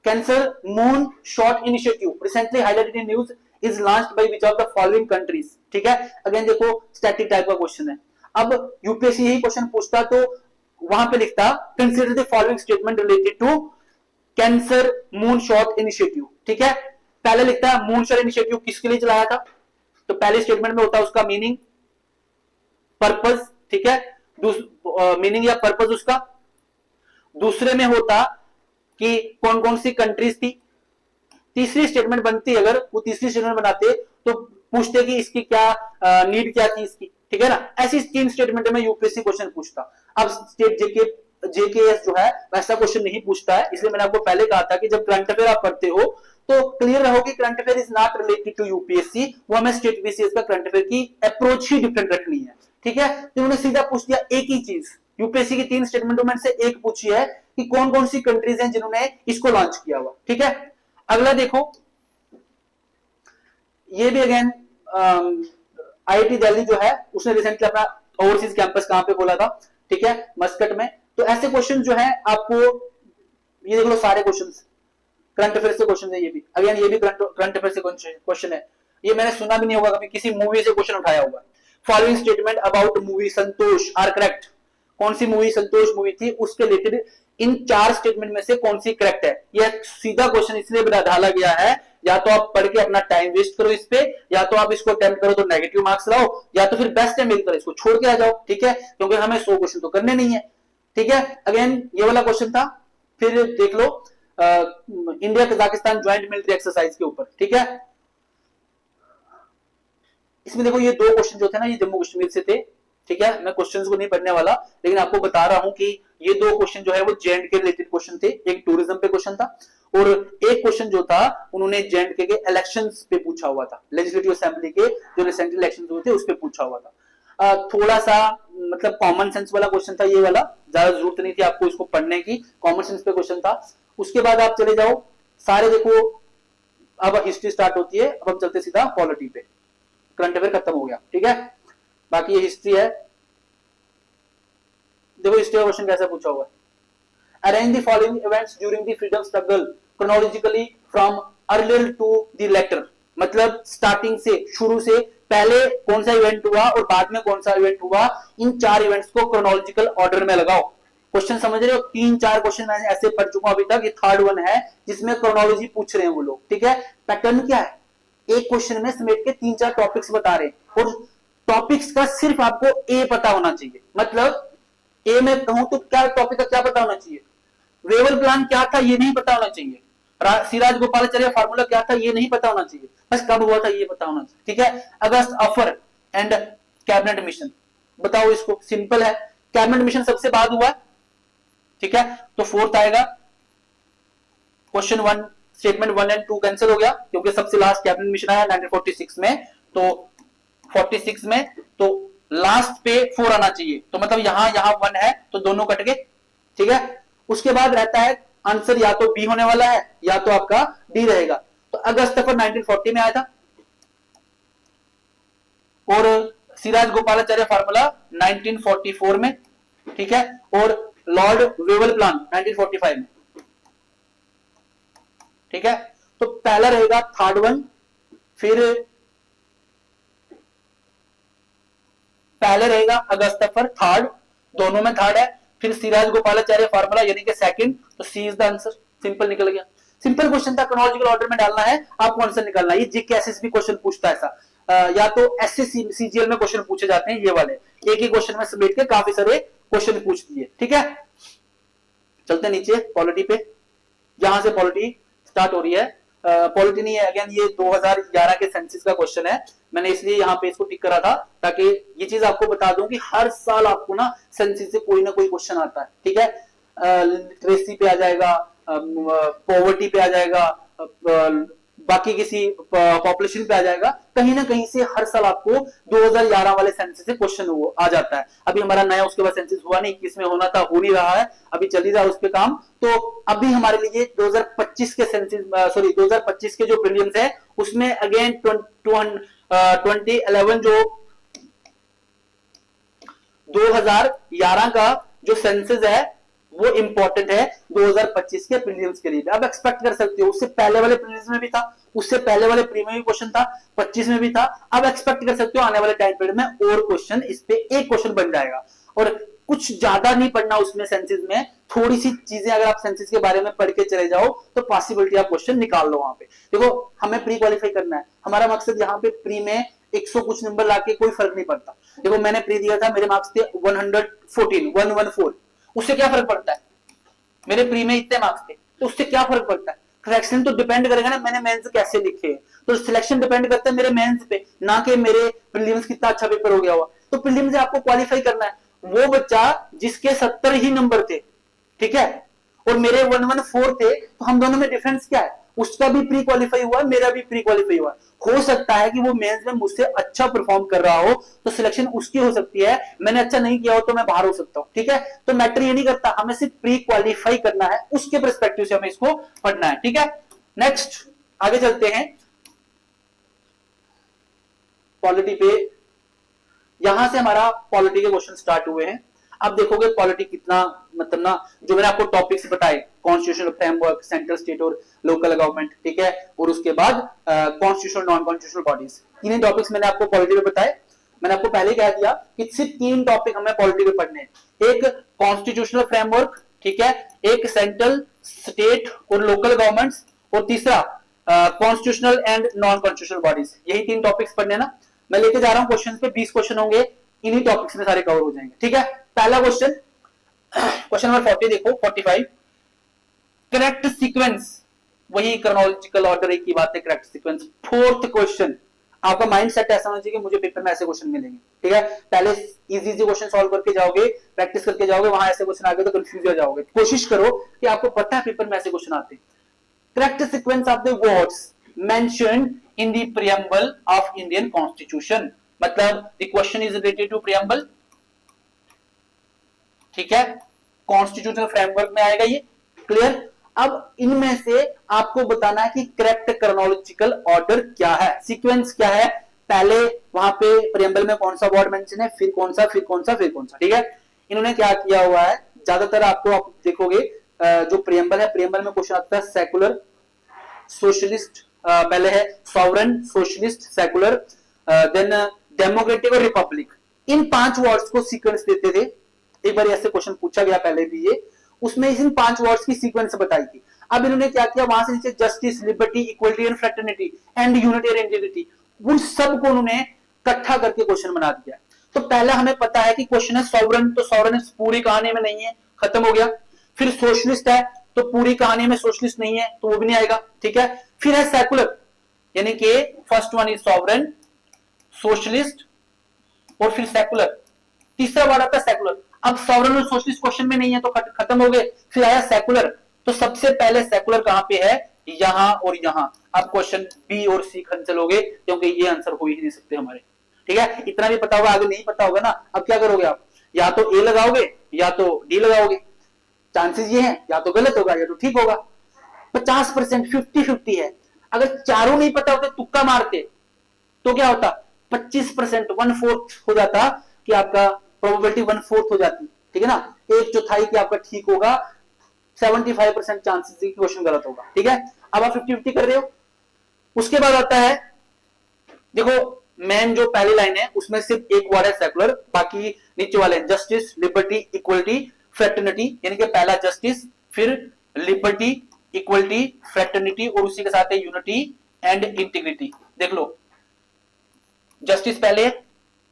S1: cancer moonshot initiative recently highlighted in news is launched by which of the following countries, ठीक है। अगेन देखो स्टैटिक टाइप का क्वेश्चन है, अब यूपीएससी यही क्वेश्चन पूछता तो वहां पे लिखता consider the following statement related to cancer moonshot initiative, ठीक है। पहले लिखता है मून शॉट इनिशिएटिव किसके लिए चलाया था, तो पहले स्टेटमेंट में होता है उसका मीनिंग, पर्पस, ठीक है, मीनिंग या पर्पस उसका, दूसरे में होता कि कौन कौन सी कंट्रीज थी, तीसरी स्टेटमेंट बनती, अगर वो तीसरी स्टेटमेंट बनाते तो पूछते कि इसकी क्या नीड क्या थी इसकी, ठीक है ना। ऐसी 3 स्टेटमेंट में यूपीएससी क्वेश्चन पूछता। अब स्टेट जेकेएस जो है वैसा क्वेश्चन नहीं पूछता है, इसलिए मैंने आपको पहले कहा था कि जब करंट अफेयर आप पढ़ते हो तो क्लियर रहो कि current affair is not related to UPSC, वो हमें स्टेट बीसीएस का करंट अफेयर की अप्रोच ही डिफरेंट रखनी है, ठीक है। तो उन्होंने सीधा पूछ दिया एक ही चीज, यूपीएससी की 3 स्टेटमेंटों में से एक पूछी है कि कौन कौन सी कंट्रीज हैं जिन्होंने इसको लॉन्च किया हुआ, ठीक है। अगला देखो, ये भी अगेन आईआईटी दिल्ली जो है उसने रिसेंटली अपना ओवरसीज कैंपस कहां पे खोला था, ठीक है, मस्कट में। तो ऐसे क्वेश्चन जो है आपको, ये देख लो सारे क्वेश्चंस करंट अफेयर से क्वेश्चन है, ये भी अगेन ये भी करंट अफेयर से क्वेश्चन है, ये मैंने सुना भी नहीं होगा कभी, किसी मूवी से क्वेश्चन उठाया होगा। Following statement about movie Santosh are correct, कौन सी मूवी संतोष मूवी थी उसके रिलेटेड इन 4 स्टेटमेंट में से कौन सी करेक्ट है। यह सीधा क्वेश्चन इसलिए डाला गया है, या तो आप पढ़ के अपना टाइम वेस्ट करो इस पे, या तो आप इसको अटेम्प्ट करो तो नेगेटिव मार्क्स लाओ, या तो फिर बेस्ट है मेरी तरह इसको छोड़ के आ जाओ, ठीक है, क्योंकि हमें 100 क्वेश्चन तो करने नहीं है, ठीक है। अगेन ये वाला क्वेश्चन था, फिर देख लो India Kazakhstan joint military exercise के ऊपर, ठीक है। इसमें देखो ये 2 क्वेश्चन जो थे ना ये जम्मू कश्मीर से थे, ठीक है, मैं क्वेश्चंस को नहीं पढ़ने वाला, लेकिन आपको बता रहा हूं कि ये 2 क्वेश्चन जो है वो जेएंड के रिलेटेड क्वेश्चन थे, एक टूरिज्म पे क्वेश्चन था और एक क्वेश्चन जो था उन्होंने जेएंड के इलेक्शंस पे पूछा हुआ था, लेजिस्लेटिव असेंबली के जो रिसेंटली इलेक्शंस हुए थे उस पे पूछा हुआ था। थोड़ा सा मतलब कॉमन सेंस वाला क्वेश्चन था ये वाला, ज्यादा जरूरत नहीं थी आपको इसको पढ़ने की, कॉमन सेंस पे क्वेश्चन था। उसके बाद आप चले जाओ सारे देखो, अब हिस्ट्री स्टार्ट होती है, अब हम चलते सीधा पॉलिटी पे, करंट अफेयर खत्म हो गया, ठीक है। बाकी ये हिस्ट्री है, देखो हिस्ट्री का क्वेश्चन कैसा पूछा हुआ है, arrange the following events during the freedom struggle chronologically from earlier to the latter, मतलब स्टार्टिंग से, शुरू से पहले कौन सा इवेंट हुआ और बाद में कौन सा इवेंट हुआ, इन 4 इवेंट्स को क्रोनोलॉजिकल ऑर्डर में लगाओ। क्वेश्चन समझ रहे हो, 3-4 क्वेश्चन मैंने ऐसे पढ़ चुका हूं अभी तक, ये थर्ड वन है जिसमें क्रोनोलॉजी पूछ रहे हैं वो लोग, ठीक है। पैटर्न क्या है, एक क्वेश्चन में समेट के 3-4 टॉपिक्स बता रहे हैं और टॉपिक्स का सिर्फ आपको ए पता होना चाहिए। मतलब ए में कहूं तो क्या टॉपिक का क्या पता होना चाहिए, वेवर प्लान क्या था ये नहीं पता होना चाहिए, सिराज गोपालाचार्य फार्मूला क्या था ये नहीं पता होना चाहिए, बस कब हुआ था ये पता होना चाहिए। ठीक है, अगस्त अफर एंड कैबिनेट मिशन, बताओ इसको, सिंपल है, कैबिनेट मिशन सबसे बाद हुआ। ठीक है, तो फोर्थ आएगा क्वेश्चन 1, स्टेटमेंट 1 एंड 2 कैंसिल हो गया क्योंकि सबसे लास्ट कैबिनेट मिशन आया 1946 में, तो 46 में तो लास्ट पे 4 आना चाहिए, तो मतलब यहां 1 है तो दोनों कट गए। ठीक है, उसके बाद रहता है आंसर या तो बी होने वाला है या तो आपका डी रहेगा। तो अगस्त पर 1940 में आया था और सिराज गोपालाचार्य फार्मूला 1944 में। ठीक है, और लॉर्ड वेवल प्लान 1945 में। ठीक है, तो पहला रहेगा थर्ड वन, फिर पहले रहेगा अगस्त पर थर्ड, दोनों में थर्ड है, फिर सिराज गोपालाचार्य फार्मूला यानी कि सेकंड, तो सी इज द आंसर, सिंपल निकल गया। सिंपल क्वेश्चन था, क्रोनोलॉजिकल ऑर्डर में डालना है, आपको आंसर निकालना है। ये जीके एसएसबी क्वेश्चन पूछता है ऐसा, या तो एसएससी सीजीएल में क्वेश्चन पूछे जाते हैं ये वाले, एक ही क्वेश्चन में समेट के काफी सारे क्वेश्चन पूछ दिए। ठीक है, चलते नीचे पॉलिटी पे, यहां से पॉलिटी स्टार्ट हो रही है। पॉलिटी नहीं है, अगेन ये 2011 के सेंसस का क्वेश्चन है, मैंने इसलिए यहाँ पे इसको टिक करा था ताकि ये चीज आपको बता दूं कि हर साल आपको ना सेंसस से कोई ना कोई क्वेश्चन आता है। ठीक है, लिटरेसी पे आ जाएगा, पॉवर्टी पे आ जाएगा, बाकी किसी पॉपुलेशन पे आ जाएगा, कहीं ना कहीं से हर साल आपको 2011 वाले सेंसस से क्वेश्चन वो आ जाता है। अभी हमारा नया उसके बाद सेंसस हुआ नहीं, किसमें होना था हो नहीं रहा है, अभी चल ही रहा है उस पे काम। तो अभी हमारे लिए 2025 के सेंसस, सॉरी 2025 के जो प्रीलिम्स है उसमें अगेन 2011 जो 2011 का जो सेंसस है वो इंपॉर्टेंट है 2025 के प्रीलिम्स के लिए। अब एक्सपेक्ट कर सकते हो, उससे पहले वाले प्रीलिम्स में भी था, उससे पहले वाले प्री में भी क्वेश्चन था, 25 में भी था, अब एक्सपेक्ट कर सकते हो आने वाले टाइम पीरियड में और क्वेश्चन, इस पे एक क्वेश्चन बन जाएगा। और कुछ ज्यादा नहीं पढ़ना उसमें सेंसस में, थोड़ी सी चीजें अगर आप सेंसस के बारे में पढ़ के चले जाओ तो पॉसिबिलिटी आप क्वेश्चन निकाल लो। वहां पे देखो, हमें प्री क्वालिफाई करना है, हमारा मकसद यहाँ पे प्री में 100 कुछ नंबर लाके कोई फर्क नहीं पड़ता। देखो मैंने प्री दिया था, मेरे मार्क्स थे 114 उससे क्या फर्क पड़ता है, मेरे प्री में इतने मार्क्स थे तो उससे क्या फर्क पड़ता है। सिलेक्शन तो डिपेंड करेगा ना मैंने मेंस कैसे लिखे, तो सिलेक्शन डिपेंड करता है मेरे मेंस पे, ना कि मेरे प्रीलिम्स कितना अच्छा पेपर हो गया हुआ। तो प्रीलिम्स से आपको क्वालिफाई करना है, वो बच्चा जिसके 70 ही नंबर थे, ठीक है, और मेरे 114 थे, तो हम दोनों में डिफरेंस क्या है, उसका भी प्री क्वालिफाई हुआ, मेरा भी प्री क्वालिफाई हुआ। हो सकता है कि वो मेंस में मुझसे अच्छा परफॉर्म कर रहा हो तो सिलेक्शन उसकी हो सकती है, मैंने अच्छा नहीं किया हो तो मैं बाहर हो सकता हूं। ठीक है, तो मैटर ये नहीं करता, हमें सिर्फ प्री क्वालिफाई करना है, उसके परस्पेक्टिव से हमें इसको पढ़ना है। ठीक है, नेक्स्ट आगे चलते हैं पॉलिटी पे। यहां से हमारा पॉलिटी के क्वेश्चन स्टार्ट हुए हैं। अब देखोगे पॉलिटी कितना, मतलब ना जो मैंने आपको टॉपिक्स बताए, कॉन्स्टिट्यूशनल फ्रेमवर्क, सेंट्रल स्टेट और लोकल गवर्नमेंट, ठीक है, और उसके बाद कॉन्स्टिट्यूशनल नॉन कॉन्स्टिट्यूशनल बॉडीज, तीन टॉपिक्स मैंने आपको पॉलिटी में बताए। मैंने आपको पहले कह दिया कि सिर्फ 3 टॉपिक हमें पॉलिटी में पढ़ने हैं, एक कॉन्स्टिट्यूशनल फ्रेमवर्क, ठीक है, एक सेंट्रल स्टेट और लोकल गवर्नमेंट्स, और तीसरा constitutional and non constitutional bodies. यही 3 टॉपिक्स पढ़ने ना, मैं लेके जा रहा हूं क्वेश्चन पे, 20 क्वेश्चन होंगे, इन्हीं टॉपिक्स में सारे कवर हो जाएंगे। ठीक है, पहला क्वेश्चन, क्वेश्चन नंबर 40 देखो, 45, करेक्ट सीक्वेंस, वही क्रोनोलॉजिकल ऑर्डर एक ही बात है, करेक्ट सीक्वेंस। फोर्थ क्वेश्चन, आपका माइंड सेट ऐसा होना चाहिए कि मुझे पेपर में ऐसे क्वेश्चन मिलेंगे। ठीक है, पहले इजी क्वेश्चन सॉल्व करके जाओगे, प्रैक्टिस करके जाओगे, वहां ऐसे क्वेश्चन आ गए तो कंफ्यूज हो जाओगे। कोशिश करो कि आपको पता है पेपर में ऐसे क्वेश्चन आते हैं। Correct sequence of the words mentioned in the preamble of Indian constitution, मतलब the question is related to preamble. ठीक है, कॉन्स्टिट्यूशनल फ्रेमवर्क में आएगा ये, क्लियर। अब इनमें से आपको बताना है कि करेक्ट क्रोनोलॉजिकल ऑर्डर क्या है, सीक्वेंस क्या है, पहले वहां पे प्रीएम्बल में कौन सा वर्ड मेंशन है, फिर कौन सा, फिर कौन सा, फिर कौन सा। ठीक है, इन्होंने क्या किया हुआ है, ज्यादातर आपको आप देखोगे जो प्रीएम्बल है, प्रीएम्बल में क्वेश्चन आता है सेकुलर, सोशलिस्ट, पहले है sovereign, socialist, secular, then democratic और रिपब्लिक। इन 5 वर्ड्स को सीक्वेंस देते थे। एक बार ऐसे क्वेश्चन पूछा गया पहले भी ये, उसमें इन 5 वर्ड्स की सीक्वेंस बताई थी। अब इन्होंने क्या किया, वहां से नीचे justice, liberty, equality and fraternity and unity and integrity, उन सब को उन्होंने इकट्ठा करके क्वेश्चन बना दिया। तो पहला हमें पता है कि क्वेश्चन है सॉवरन, तो सॉवरन पूरी कहानी में नहीं है, खत्म हो गया। फिर सोशलिस्ट है, तो पूरी कहानी में सोशलिस्ट नहीं है, तो वो भी नहीं आएगा, ठीक है। फिर है सेकुलर, यानी कि first one is sovereign, socialist और फिर सेकुलर। तीसरा वर्ड आता है सेकुलर। अब सॉवरन और सोशलिस्ट क्वेश्चन में नहीं है तो खत्म हो गए। फिर आया सेकुलर, तो सबसे पहले सेकुलर कहां पे है, यहां और यहां। अब क्वेश्चन बी और सी कैंसिल हो गए क्योंकि ये आंसर हो ही नहीं सकते हमारे, ठीक है। इतना भी पता होगा, आगे नहीं पता होगा ना। अब क्या करोगे आप, या तो ए लगाओगे या तो डी लगाओगे। चांसेस ये हैं या तो गलत होगा या तो ठीक होगा। 50%, 50-50 है। अगर चारों नहीं पता होते, तुक्का मारते, तो क्या होता, 25%, 1/4 हो जाता कि आपका प्रोबेबिलिटी 1/4 हो जाती, ठीक है ना। एक चौथाई कि आपका ठीक होगा, 75% चांसेस कि क्वेश्चन गलत होगा, ठीक है। अब आप 50-50 कर रहे हो। उसके बाद आता है, देखो मैन जो पहली लाइन है उसमें सिर्फ एक वर्ड है सेकुलर, बाकी नीचे वाले जस्टिस, लिबर्टी, इक्वलिटी, फ्रेटर्निटी, यानी कि पहला जस्टिस, फिर लिबर्टी, इक्वलिटी, फ्रेटर्निटी और उसी के साथ है यूनिटी एंड इंटीग्रिटी। देख लो, जस्टिस पहले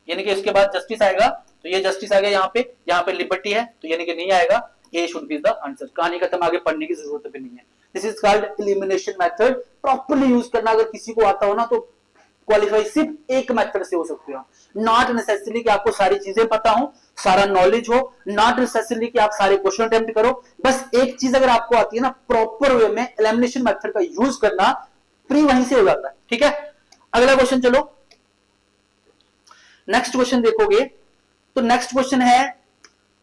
S1: यानी कि इसके बाद जस्टिस आएगा, तो ये जस्टिस आ गया यहाँ पे लिबर्टी है तो यानी कि नहीं आएगा, ए शुड बी द आंसर। कहानी खत्म, आगे पढ़ने की जरूरत भी नहीं है। This is called elimination method. Properly use करना अगर किसी को आता हो ना तो क्वालिफाई सिर्फ एक मेथड से हो सकते हो। नॉट नेसेसरी कि आपको सारी चीजें पता हो, सारा नॉलेज हो, नॉट नेसेसरी कि आप सारे क्वेश्चन अटेम्प्ट करो। बस एक चीज अगर आपको आती है ना, प्रॉपर वे में एलिमिनेशन मेथड का यूज करना, प्री वहीं से हो जाता है, ठीक है। अगला क्वेश्चन चलो, नेक्स्ट क्वेश्चन देखोगे तो नेक्स्ट क्वेश्चन है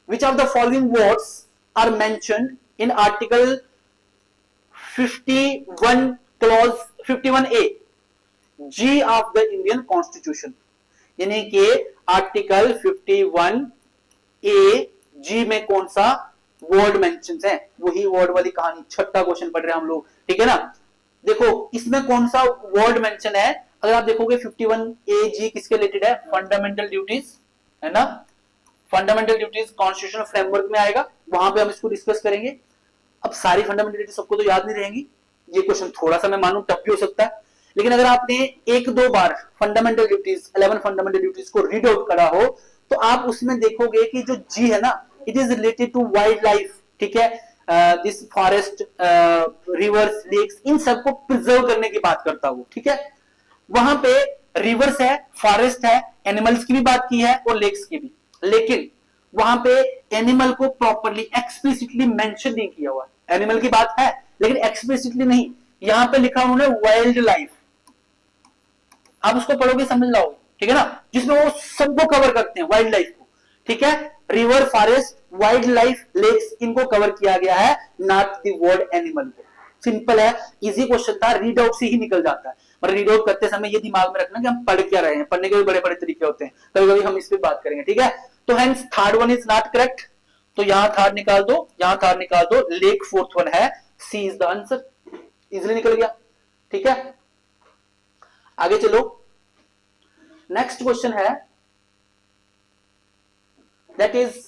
S1: which of the following words are mentioned in article 51 clause 51A G of the Indian constitution. यानी कि आर्टिकल 51A जी में कौन सा वर्ड मेंशन है, वही वर्ड वाली कहानी, छठा क्वेश्चन पढ़ रहे हैं हम लोग, ठीक है ना। देखो इसमें कौन सा वर्ड मेंशन है, अगर आप देखोगे 51A जी किसके रिलेटेड है, फंडामेंटल ड्यूटीज, है ना। फंडामेंटल ड्यूटीज कॉन्स्टिट्यूशनल फ्रेमवर्क में आएगा, वहां पे हम इसको डिस्कस करेंगे। अब सारी फंडामेंटल ड्यूटीज सबको तो याद नहीं रहेंगी, ये क्वेश्चन थोड़ा सा मैं मानूं टफ भी हो सकता है, लेकिन अगर आपने एक दो बार फंडामेंटल ड्यूटीज 11 फंडामेंटल ड्यूटीज को रीड आउट करा हो तो आप उसमें देखोगे कि जो जी है ना, it is related to wild life, ठीक है। दिस फॉरेस्ट, रिवर्स, लेक्स, इन सबको प्रिजर्व करने की बात करता हूं, ठीक है। वहां पे रिवर्स है, फॉरेस्ट है, एनिमल्स की भी बात की है और लेक्स की भी, लेकिन वहां पे एनिमल को प्रॉपरली एक्सप्लिसिटली मेंशन नहीं किया हुआ। एनिमल की बात है लेकिन एक्सप्लिसिटली नहीं, यहां पे लिखा उन्होंने वाइल्ड लाइफ। आप उसको पढ़ोगे समझ लाओगे, ठीक है ना, जिसमें वो सबको कवर करते हैं वाइल्ड लाइफ को, ठीक है। River, forest, wild life, lakes, इनको कवर किया गया है, नॉट द वर्ड एनिमल को। सिंपल है, इजी क्वेश्चन था, रीड आउट से ही निकल जाता है। और रीड आउट करते समय ये दिमाग में रखना कि हम पढ़ क्या रहे हैं, पढ़ने के भी बड़े बड़े तरीके होते हैं, कभी कभी हम इस पे बात करेंगे, ठीक है। तो hence third one is not correct, तो यहां थर्ड निकाल दो, यहां थर्ड निकाल दो, लेक फोर्थ वन है, सी इज द आंसर, इजिली निकल गया, ठीक है। आगे चलो, नेक्स्ट क्वेश्चन है that is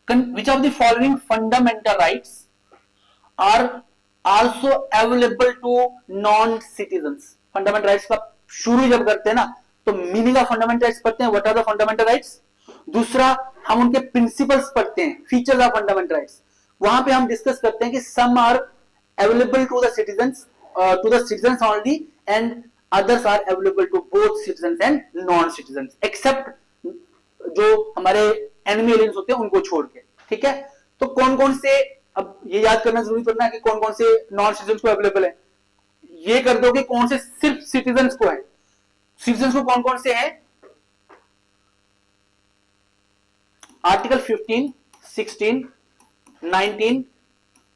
S1: which of the following fundamental rights are also available to non citizens। Fundamental rights का शुरू जब करते हैं ना तो मीनिंग ऑफ फंडामेंटल राइट्स पढ़ते हैं, what are the fundamental rights. दूसरा हम उनके प्रिंसिपल्स पढ़ते हैं, फीचर्स ऑफ फंडामेंटल राइट्स। वहां पे हम डिस्कस करते हैं कि some are available to the citizens only and others are available to both citizens and non citizens except जो हमारे एनिमी एलियंस होते हैं उनको छोड़ के, ठीक है। तो कौन कौन से, अब ये याद करना जरूरी पड़ना है कि कौन कौन से नॉन सिटीजंस को अवेलेबल है, ये कर दो कि कौन से सिर्फ सिटीजंस को है। सिटीजंस को कौन कौन से है, आर्टिकल 15, 16, 19,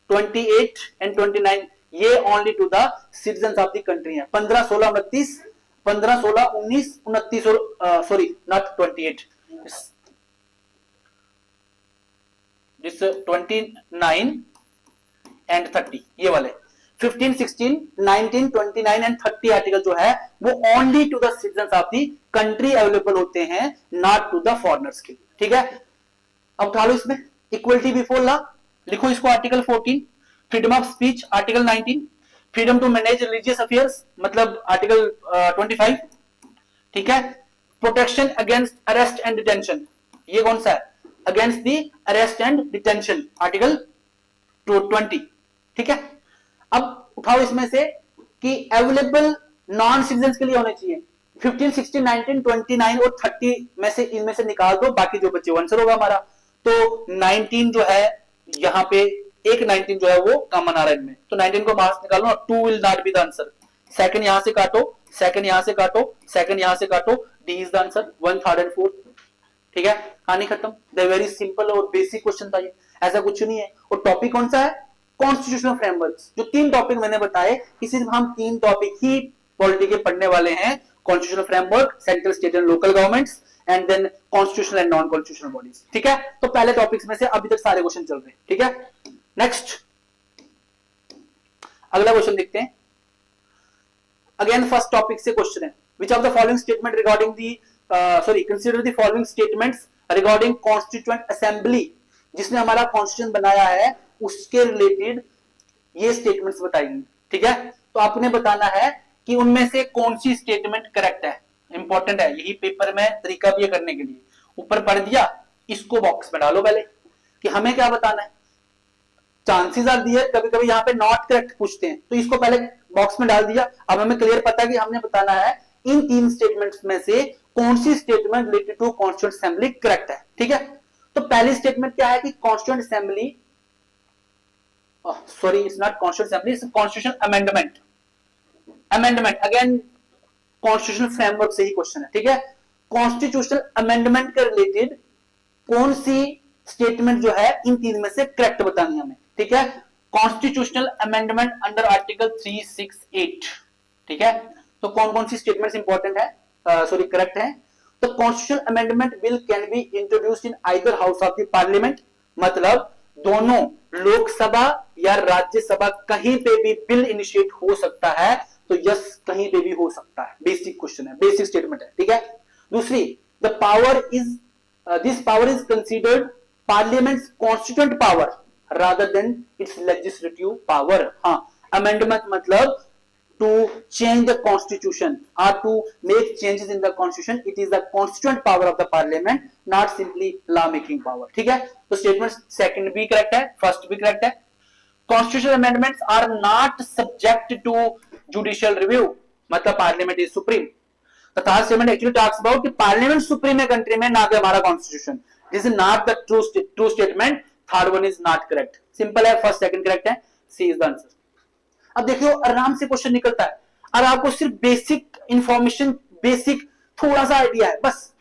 S1: 28 एंड 29, ये only to the citizens of the country है। 15, 16, 29, 15, 16, 19, 29 और सॉरी नॉट 28, दिस 29 एंड 30, ये वाले 15, 16, 19, 29 एंड 30 आर्टिकल जो है वो only to the citizens of the country available होते हैं, नॉट टू द फॉरेनर्स के, ठीक है। अब उठा लो इसमें इक्वलिटी बिफोर लॉ, लिखो इसको article 14, freedom of speech article 19, freedom to manage religious affairs मतलब आर्टिकल 25, ठीक है। Protection against arrest and detention, ये कौन सा है, against the arrest and detention, article 20, ठीक है। अब उठाओ इसमें से कि अवेलेबल नॉन सिटीजन के लिए होने चाहिए 15, 16, 19, 29 और 30 में से, इनमें से निकाल दो, बाकी जो बच्चे आंसर होगा हमारा। तो 19 जो है यहाँ पे, एक 19 जो है वो कॉमन आ रहा है इनमें, तो 19 को बाहर निकालो, 2 will not be the answer. Second यहां से काटो, सेकंड यहां से काटो, सेकंड यहां से काटो, डी इज द आंसर, 1, 3 और 4, ठीक है। कहानी खत्म। द वेरी सिंपल और बेसिक क्वेश्चन था ये, ऐसा कुछ नहीं है। और टॉपिक कौन सा है, कॉन्स्टिट्यूशनल फ्रेमवर्क। जो 3 टॉपिक मैंने बताए, सिर्फ हम 3 टॉपिक ही पॉलिटी के पढ़ने वाले हैं, constitutional framework, central state and local governments, and then constitutional and non constitutional bodies, ठीक है। तो पहले टॉपिक्स में से अभी तक सारे क्वेश्चन चल रहे हैं, ठीक है। नेक्स्ट अगला क्वेश्चन देखते हैं। अगेन फर्स्ट टॉपिक से क्वेश्चन है, which of the following statement regarding the consider the following statements regarding constituent assembly, जिसने हमारा कॉन्स्टिट्यूशन बनाया है उसके रिलेटेड ये स्टेटमेंट्स बताएंगे, ठीक है। तो आपने बताना है कि उनमें से कौन सी स्टेटमेंट करेक्ट है, इंपॉर्टेंट है, यही पेपर में तरीका भी है करने के लिए। ऊपर पढ़ दिया, इसको बॉक्स में डालो पहले कि हमें क्या बताना है। चांसेस आर दिए, कभी कभी यहाँ पे नॉट करेक्ट पूछते हैं, तो इसको पहले बॉक्स में डाल दिया। अब हमें क्लियर पता है कि हमने बताना है इन 3 स्टेटमेंट्स में से कौन सी statement related to constituent assembly correct है, ठीक है। तो पहली स्टेटमेंट क्या है कि constituent assembly, sorry it's not constituent assembly, it's constitution amendment. Amendment again constitutional framework से ही क्वेश्चन है, ठीक है। कॉन्स्टिट्यूशनल अमेंडमेंट के रिलेटेड कौन सी स्टेटमेंट जो है इन 3 में से करेक्ट बतानी हमें, ठीक है। कॉन्स्टिट्यूशनल अमेंडमेंट अंडर आर्टिकल 368, ठीक है। तो कौन कौन सी स्टेटमेंट्स इंपॉर्टेंट है, सॉरी करेक्ट है। तो constitutional amendment bill can be introduced in either house of the parliament, मतलब दोनों लोकसभा या राज्यसभा कहीं पे भी बिल इनिशिएट हो सकता है, तो यस कहीं पे भी हो सकता है। बेसिक क्वेश्चन है, बेसिक स्टेटमेंट है, ठीक है। दूसरी, the power is this power is considered parliaments constituent power rather than its legislative power। हाँ, amendment मतलब to change the constitution or to make changes in the constitution, it is the constituent power of the parliament, not simply law making power, ठीक है। तो statement second भी correct है, first भी correct है। constitutional amendments are not subject to judicial review, मतलब parliament is supreme। The third statement actually talks about कि parliament supreme है कंट्री में, ना कि हमारा constitution। This is not the true statement। Third one is not correct. Simple है, first second correct है, सी is the answer. अब देखियो आराम से क्वेश्चन निकलता है, और आपको सिर्फ बेसिक इंफॉर्मेशन, बेसिक थोड़ा सा आइडिया है बस।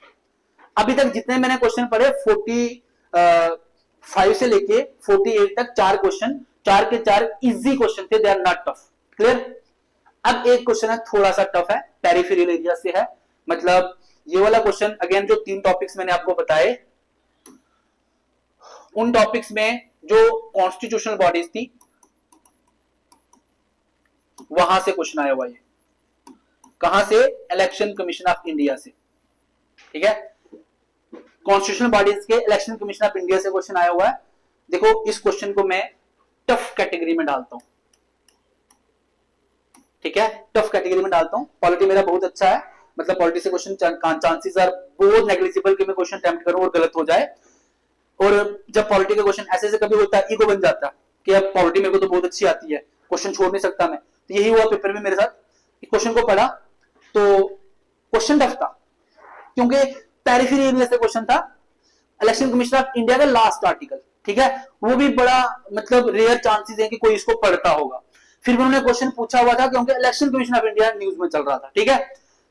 S1: अभी तक जितने मैंने क्वेश्चन पढ़े 45 से लेके 48 तक 4 क्वेश्चन, 4 के 4 इजी क्वेश्चन थे, they are not tough, clear. अब एक क्वेश्चन है थोड़ा सा टफ है, पेरिफेरल एरिया से है, मतलब ये वाला क्वेश्चन अगेन जो 3 टॉपिक्स मैंने आपको बताए, उन टॉपिक्स में जो कॉन्स्टिट्यूशनल बॉडीज थी वहां से क्वेश्चन आया हुआ है। कहां से, इलेक्शन कमीशन ऑफ इंडिया से, ठीक है। कॉन्स्टिट्यूशनल बॉडीज के इलेक्शन कमीशन ऑफ इंडिया से क्वेश्चन आया हुआ है। देखो इस क्वेश्चन को मैं टफ कैटेगरी में डालता हूं, ठीक है, टफ कैटेगरी में डालता हूं। पॉलिटी मेरा बहुत अच्छा है, मतलब पॉलिटी से क्वेश्चन चांसेस आर बहुत नेग्लिजिबल कि मैं क्वेश्चन अटेम्प्ट करूं और गलत हो जाए। और जब पॉलिटी का क्वेश्चन ऐसे कभी होता है, ईगो बन जाता है कि अब पॉलिटी मेरे को तो बहुत अच्छी आती है, क्वेश्चन छोड़ नहीं सकता मैं। तो यही हुआ पेपर में मेरे साथ, क्वेश्चन को पढ़ा तो क्वेश्चन टफ था, क्योंकि पेरिफेरल एरिया से क्वेश्चन था, इलेक्शन कमीशन ऑफ इंडिया का लास्ट आर्टिकल, ठीक है, वो भी बड़ा मतलब रेयर चांसेस है कि कोई इसको पढ़ता होगा। फिर उन्होंने क्वेश्चन पूछा हुआ था क्योंकि election commission of India news में चल रहा था, ठीक है।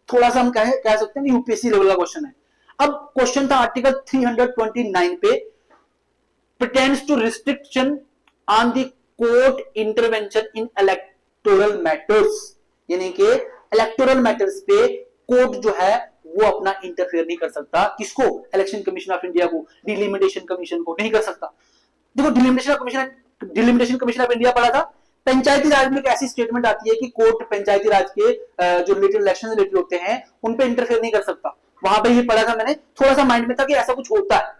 S1: थोड़ा सा हम कह सकते हैं कि यूपीएससी लेवल का क्वेश्चन है। अब क्वेश्चन था आर्टिकल 329 पे, pertains to restriction on the court intervention in electoral matters, यानी कि इलेक्टोरल मैटर्स पे कोर्ट जो है वो अपना इंटरफेयर नहीं कर सकता। किसको, इलेक्शन कमीशन ऑफ इंडिया को, डिलिमिटेशन कमीशन को नहीं कर सकता। देखो डिलिमिटेशन कमीशन ऑफ इंडिया पढ़ा था, पंचायती राज में एक ऐसी स्टेटमेंट आती है कि कोर्ट पंचायती राज के जो रिलेटेड इलेक्शन रिलेटेड होते हैं उन पे इंटरफेयर नहीं कर सकता। वहां पे ये पढ़ा था मैंने, थोड़ा सा माइंड में था कि ऐसा कुछ होता है।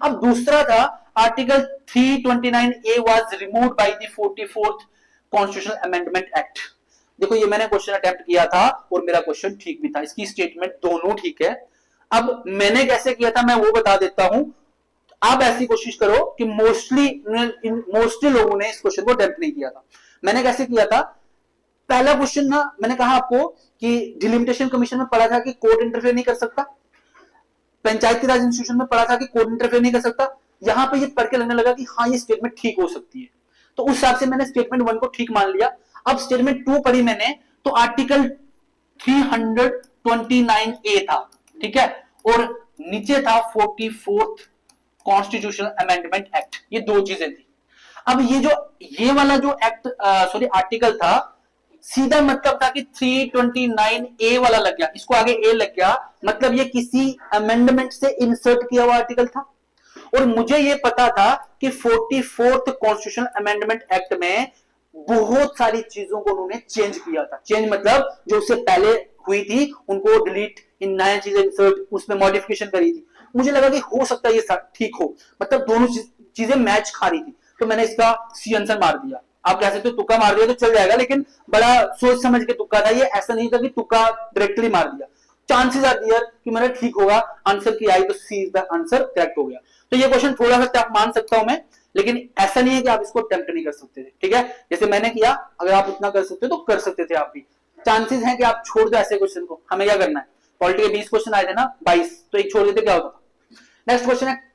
S1: अब दूसरा था article 329A was removed by the 44th Constitutional Amendment Act, देखो ये मैंने क्वेश्चन अटेम्प्ट किया था और मेरा क्वेश्चन ठीक भी था, इसकी स्टेटमेंट दोनों ठीक है। अब मैंने कैसे किया था मैं वो बता देता हूं। आप ऐसी कोशिश करो कि मोस्टली लोगों ने इस क्वेश्चन को अटेम्प्ट नहीं किया था। मैंने कैसे किया था, पहला क्वेश्चन ना मैंने कहा आपको कि डिलिमिटेशन कमीशन में पढ़ा था कि कोर्ट इंटरफेयर नहीं कर सकता, पंचायती राज इंस्टीट्यूशन में पढ़ा था कि कोर्ट इंटरफेयर नहीं कर सकता। यहां पे ये पढ़ के लगने लगा कि हाँ ये स्टेटमेंट ठीक हो सकती है, तो उस हिसाब से मैंने स्टेटमेंट 1 को ठीक मान लिया। अब स्टेटमेंट 2 पढ़ी मैंने तो आर्टिकल 329A था, ठीक है, और नीचे था 44th कॉन्स्टिट्यूशनल अमेंडमेंट एक्ट, ये दो चीजें थी। अब ये वाला जो एक्ट सॉरी आर्टिकल था, सीधा मतलब था कि 329A वाला लग गया, इसको आगे ए लग गया, मतलब ये किसी अमेंडमेंट से इंसर्ट किया हुआ आर्टिकल था। और मुझे ये पता था कि 44th कॉन्स्टिट्यूशनल अमेंडमेंट एक्ट में बहुत सारी चीजों को उन्होंने चेंज किया था। चेंज मतलब जो उससे पहले हुई थी उनको डिलीट, इन नया चीजें इंसर्ट, उसमें मॉडिफिकेशन करी थी। मुझे लगा कि हो सकता है ये ठीक हो, मतलब दोनों चीजें मैच खा रही थी, तो मैंने इसका सी आंसर मार दिया। आप कह सकते हो तुक्का मार दिया तो चल जाएगा, लेकिन बड़ा सोच समझ के तुक्का था ये, ऐसा नहीं था कि तुक्का डायरेक्टली मार दिया। चांसेस आर देयर कि मेरा ठीक होगा, आंसर की आई तो सी इज द आंसर, करेक्ट हो गया। तो ये क्वेश्चन थोड़ा सा टफ मान सकता हूं मैं, लेकिन ऐसा नहीं है कि आप इसको अटेम्प्ट नहीं कर सकते थे, ठीक है। जैसे मैंने किया, अगर आप उतना कर सकते हो तो कर सकते थे आप भी। चांसेस हैं कि आप छोड़ दो ऐसे क्वेश्चन को। हमें क्या करना है, पॉलिटी के 20 क्वेश्चन आए थे ना, 22, तो एक छोड़ देते क्या होता। नेक्स्ट क्वेश्चन है,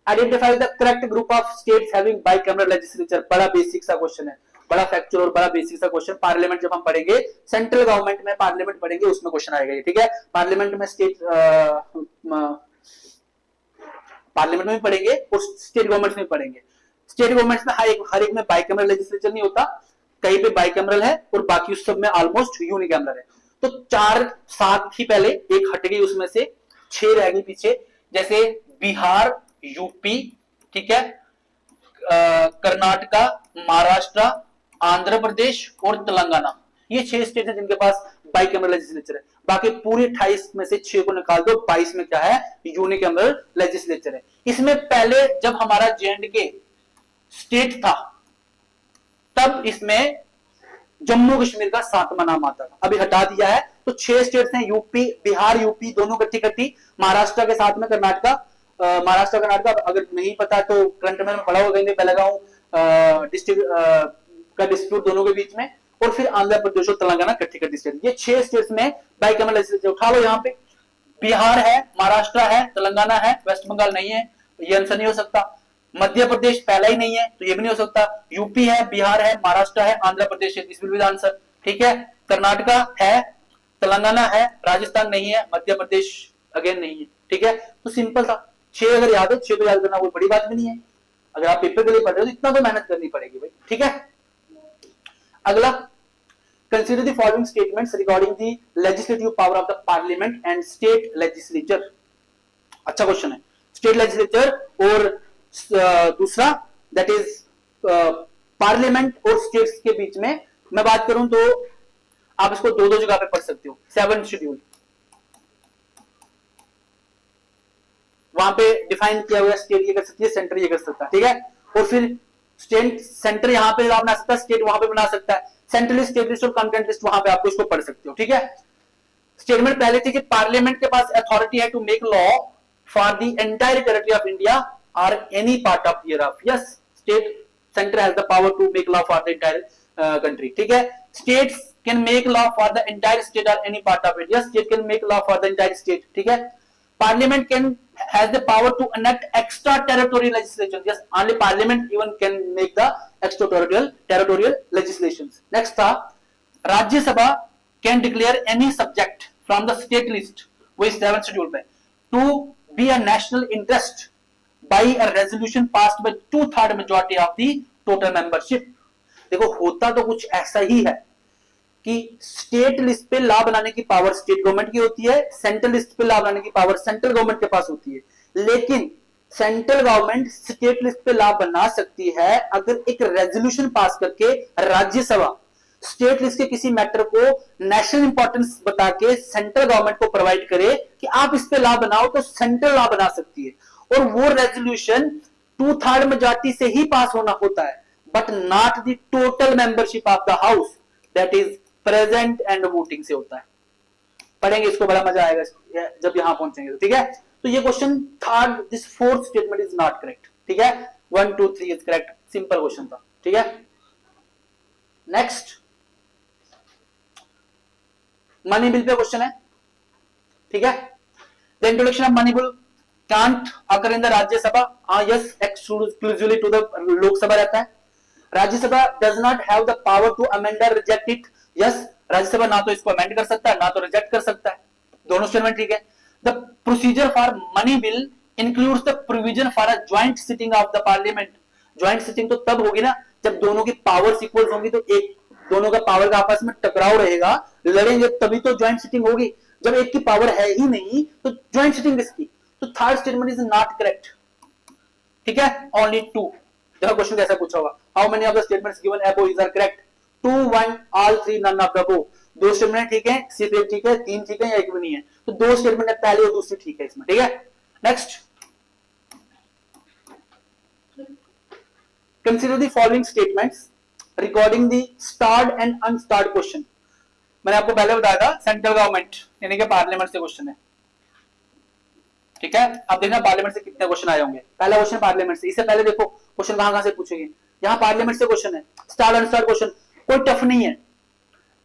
S1: identify the correct group of states having bicameral legislature. बड़ा बेसिक सा क्वेश्चन है, बड़ा फैक्चुअल और बड़ा बेसिक सा क्वेश्चन। पार्लियामेंट जब हम पढ़ेंगे, सेंट्रल गवर्नमेंट में पार्लियामेंट पढ़ेंगे, उसमें क्वेश्चन आएगा ये, ठीक है। पार्लियामेंट में पार्लियामेंट में पढ़ेंगे और स्टेट गवर्नमेंट में पढ़ेंगे। स्टेट गवर्नमेंट में हर एक में बाइकैमरल लेजिस्लेचर नहीं होता, कहीं पे बाइकैमरल है और बाकी उस सब में ऑलमोस्ट यूनिकैमरल है। तो 4-7 थी पहले, एक हट गई उसमें से, 6 रह गई पीछे, जैसे बिहार, यूपी, ठीक है, कर्नाटका, महाराष्ट्र, आंध्र प्रदेश और तेलंगाना, ये 6 स्टेट हैं जिनके पास बाइकैमरल लेजिस्लेचर है। बाकी पूरे 28 में से 6 को निकाल दो, 22 में क्या है, यूनिकैमरल लेजिस्लेचर है। इसमें पहले जब हमारा जेएंडके स्टेट था तब इसमें जम्मू कश्मीर का 7वां नाम आता था, अभी हटा दिया है। तो 6 स्टेट्स हैं, यूपी, बिहार, यूपी दोनों कट्टी, महाराष्ट्र के साथ में कर्नाटका, महाराष्ट्र कर्नाटका। अगर नहीं पता तो करंट में पढ़ा होगा, मैं लगाऊं डिस्ट्रिक्ट का डिस्प्यूट दोनों के बीच में, और फिर आंध्र प्रदेश और तेलंगाना कट्टी स्टेट। ये 6 स्टेट्स में बाइकैमरल लेजिस्लेचर उठा लो। यहाँ पे बिहार है, महाराष्ट्र है, तेलंगाना है, वेस्ट बंगाल नहीं है, ये आंसर नहीं हो सकता। मध्य प्रदेश पहला ही नहीं है तो ये भी नहीं हो सकता। यूपी है, बिहार है, महाराष्ट्र है, आंध्र प्रदेश है, this will be the answer, ठीक है। कर्नाटका है, तेलंगाना है, राजस्थान नहीं है, मध्य प्रदेश अगेन नहीं है, ठीक है। तो सिंपल था, 6 अगर याद है, 6 तो याद करना कोई बड़ी बात भी नहीं है। अगर आप पेपर के लिए पढ़ रहे हो तो इतना तो मेहनत करनी पड़ेगी भाई, ठीक है। अगला, consider the following statements regarding the legislative power of the parliament and state legislature। अच्छा क्वेश्चन है, स्टेट लेजिस्लेचर और दूसरा दैट इज पार्लियामेंट और स्टेट्स के बीच में मैं बात करूं तो आप इसको दो जगह पे पढ़ सकते हो। 7 शेड्यूल वहां पे डिफाइन किया हुआ, स्टेट ये कर सकती है, सेंटर ये कर सकता है, ठीक है। और फिर स्टेट सेंटर यहां पे बना सकता है, स्टेट वहां पे बना सकता है। सेंट्रल लिस्ट, स्टेट लिस्ट और कंटेंट लिस्ट वहां पे आपको इसको पढ़ सकते हो, ठीक है। स्टेटमेंट पहले थी कि पार्लियामेंट के पास अथॉरिटी है to make law for the entire territory of India or any part of thereof। yes, state center has the power to make law for the entire country, ठीक है। states can make law for the entire state or any part of it। yes, state can make law for the entire state, ठीक है। parliament can has the power to enact extra territorial legislation। yes, only parliament even can make the extra territorial legislations। next था, राज्य सभा can declare any subject from the state list with 7th schedule पे to be a national interest by a resolution passed by 2/3 majority of the total membership। देखो होता तो कुछ ऐसा ही है कि स्टेट लिस्ट पे लॉ बनाने की पावर स्टेट गवर्नमेंट की होती है, सेंट्रल लिस्ट पे लॉ बनाने की पावर सेंट्रल गवर्नमेंट के पास होती है। लेकिन सेंट्रल गवर्नमेंट स्टेट लिस्ट पे लॉ बना सकती है अगर एक रेजोल्यूशन पास करके राज्यसभा स्टेट लिस्ट के किसी मैटर को नेशनल इंपॉर्टेंस बता के सेंट्रल गवर्नमेंट को प्रोवाइड करे कि आप इस पे लॉ बनाओ, तो सेंट्रल लॉ बना सकती है। और वो रेजोल्यूशन 2/3 मेजॉरिटी से ही पास होना होता है, but not the total membership of the house, that is present and voting से होता है। पढ़ेंगे इसको, बड़ा मजा आएगा जब यहां पहुंचेंगे तो, ठीक है। तो ये question third, this fourth statement is not correct, ठीक है। 1 2 3 इज करेक्ट, सिंपल क्वेश्चन था, ठीक है। नेक्स्ट मनी बिल पे क्वेश्चन है, ठीक है। The introduction of money bill can't occur in the Rajya Sabha, yes exclusively to the Lok Sabha रहता है। Rajya Sabha does not have the power to amend और रिजेक्ट इट, यस राज्यसभा ना तो इसको अमेंड कर सकता है ना तो रिजेक्ट कर सकता है, दोनों स्टेटमेंट ठीक है। The procedure for money bill includes the provision for a joint sitting of the parliament. Joint sitting तो तब होगी ना जब दोनों की पावर्स इक्वल होंगी, तो एक दोनों का पावर का आपस में टकराव रहेगा, लड़ेंगे, तभी तो ज्वाइंट सिटिंग होगी। जब एक की पावर है ही नहीं तो ज्वाइंट सिटिंग किसकी? तो third statement is not correct, ठीक है। ओनली 2, देखो क्वेश्चन कैसा पूछा होगा, how many of the statements given above is are correct? 2 1 all 3 none of the above. दो स्टेटमेंट ठीक है, सिर्फ एक ठीक है, 3 ठीक है या एक भी नहीं है, तो दो स्टेटमेंट है, पहली और दूसरी ठीक है इसमें, ठीक है। Next, consider the following statements regarding the starred and unstarred question. मैंने आपको पहले बताया था सेंट्रल गवर्नमेंट यानी कि पार्लियामेंट से क्वेश्चन है, ठीक है। अब देखना पार्लियामेंट से कितने क्वेश्चन आए होंगे। पहला क्वेश्चन पार्लियामेंट से, इससे पहले देखो क्वेश्चन कहां से पूछेंगे, यहाँ पार्लियामेंट से क्वेश्चन है, स्टार्ड अनस्टार्ड क्वेश्चन, कोई टफ नहीं है।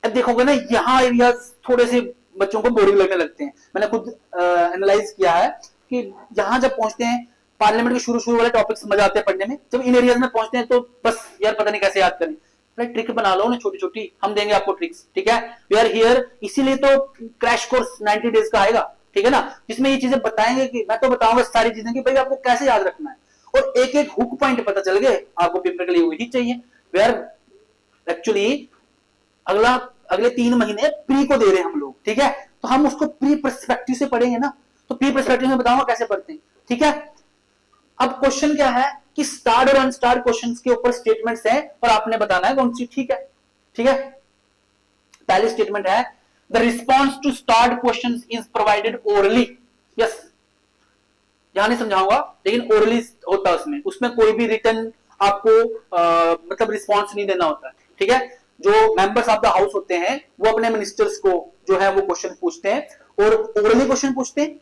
S1: अब देखोगे ना यहाँ एरियाज थोड़े से बच्चों को बोरिंग लगने लगते हैं, मैंने खुद एनालाइज किया है कि यहाँ जब पहुंचते हैं पार्लियामेंट के शुरू वाले टॉपिक्स मजा आते हैं पढ़ने में, जब इन एरियाज में पहुंचते हैं तो बस यार पता नहीं कैसे याद करें। ट्रिक बना लो ना छोटी छोटी, हम देंगे आपको ट्रिक्स, ठीक है। वी आर हियर, इसीलिए तो क्रैश कोर्स 90 डेज का आएगा, ठीक है ना, जिसमें ये चीजें बताएंगे कि मैं तो बताऊंगा सारी चीजें कि भाई आपको कैसे याद रखना है, और एक एक हुक पॉइंट पता चल गए आपको पेपर के लिए वही चाहिए। वी आर एक्चुअली अगले 3 महीने प्री को दे रहे हैं हम लोग, ठीक है, तो हम उसको प्री पर्सपेक्टिव से पढ़ेंगे ना, तो प्री पर्सपेक्टिव में बताऊंगा कैसे पढ़ते हैं, ठीक है। अब क्वेश्चन क्या है कि स्टार्ड और अनस्टार्ड क्वेश्चंस के ऊपर स्टेटमेंट्स हैं और आपने बताना है कौन सी ठीक है, ठीक है। पहली स्टेटमेंट है the response to starred questions is provided orally, yes यहां नहीं समझाऊंगा लेकिन ओरली होता है उसमें, उसमें कोई भी रिटर्न आपको मतलब रिस्पॉन्स नहीं देना होता है, ठीक है। जो मेंबर्स ऑफ द हाउस होते हैं वो अपने मिनिस्टर्स को जो है वो क्वेश्चन पूछते हैं और ओरली क्वेश्चन पूछते हैं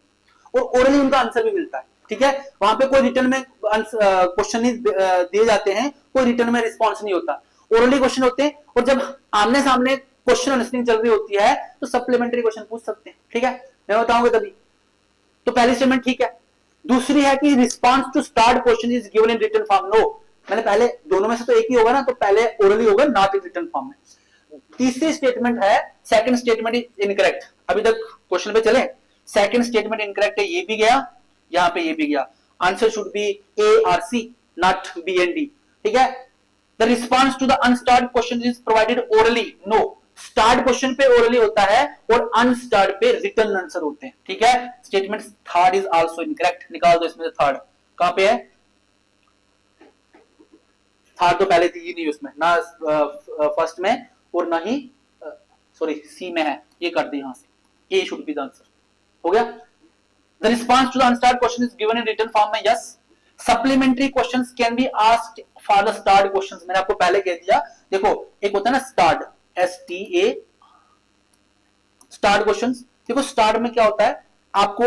S1: और ओरली उनका आंसर भी मिलता है, ठीक है। वहां पे कोई रिटर्न में क्वेश्चन नहीं दिए जाते हैं, कोई रिटर्न में रिस्पॉन्स नहीं होता, ओरली क्वेश्चन होते हैं। और जब आमने सामने क्वेश्चन आंसरिंग चल रही होती है तो सप्लीमेंट्री क्वेश्चन पूछ सकते हैं, ठीक है, मैं बताऊंगा तभी। तो पहली स्टेटमेंट ठीक है। दूसरी है कि response to starred question is given in written form, no, मैंने पहले दोनों में से तो एक ही होगा ना, तो पहले ओरली होगा, नॉट इन रिटन फॉर्म में। तीसरी स्टेटमेंट है सेकंड स्टेटमेंट इज इनकरेक्ट, अभी तक क्वेश्चन पे चले, सेकंड स्टेटमेंट इनकरेक्ट है, ये भी गया यहां पे ये भी गया, आंसर शुड बी ए और C not B and D, ठीक है। The response to the unstarred question is provided orally, no, starred question पे ओरली होता है और अनस्टार्ट पे रिटर्न आंसर होते हैं, ठीक है। Statement third is also incorrect, निकाल दो इसमें से थर्ड, कहां पे है थर्ड? तो पहले थी ही नहीं उसमें ना, फर्स्ट में और ना ही सॉरी सी में है, ये कर दी यहां से, A should be the answer, हो गया। The response to the unstarred question is given in written form में, yes. Supplementary questions can be asked for the starred questions, मैंने आपको पहले कह दिया, देखो एक होता है ना स्टार्ड, STA स्टार्ट क्वेश्चंस, देखो स्टार्ट में क्या होता है, आपको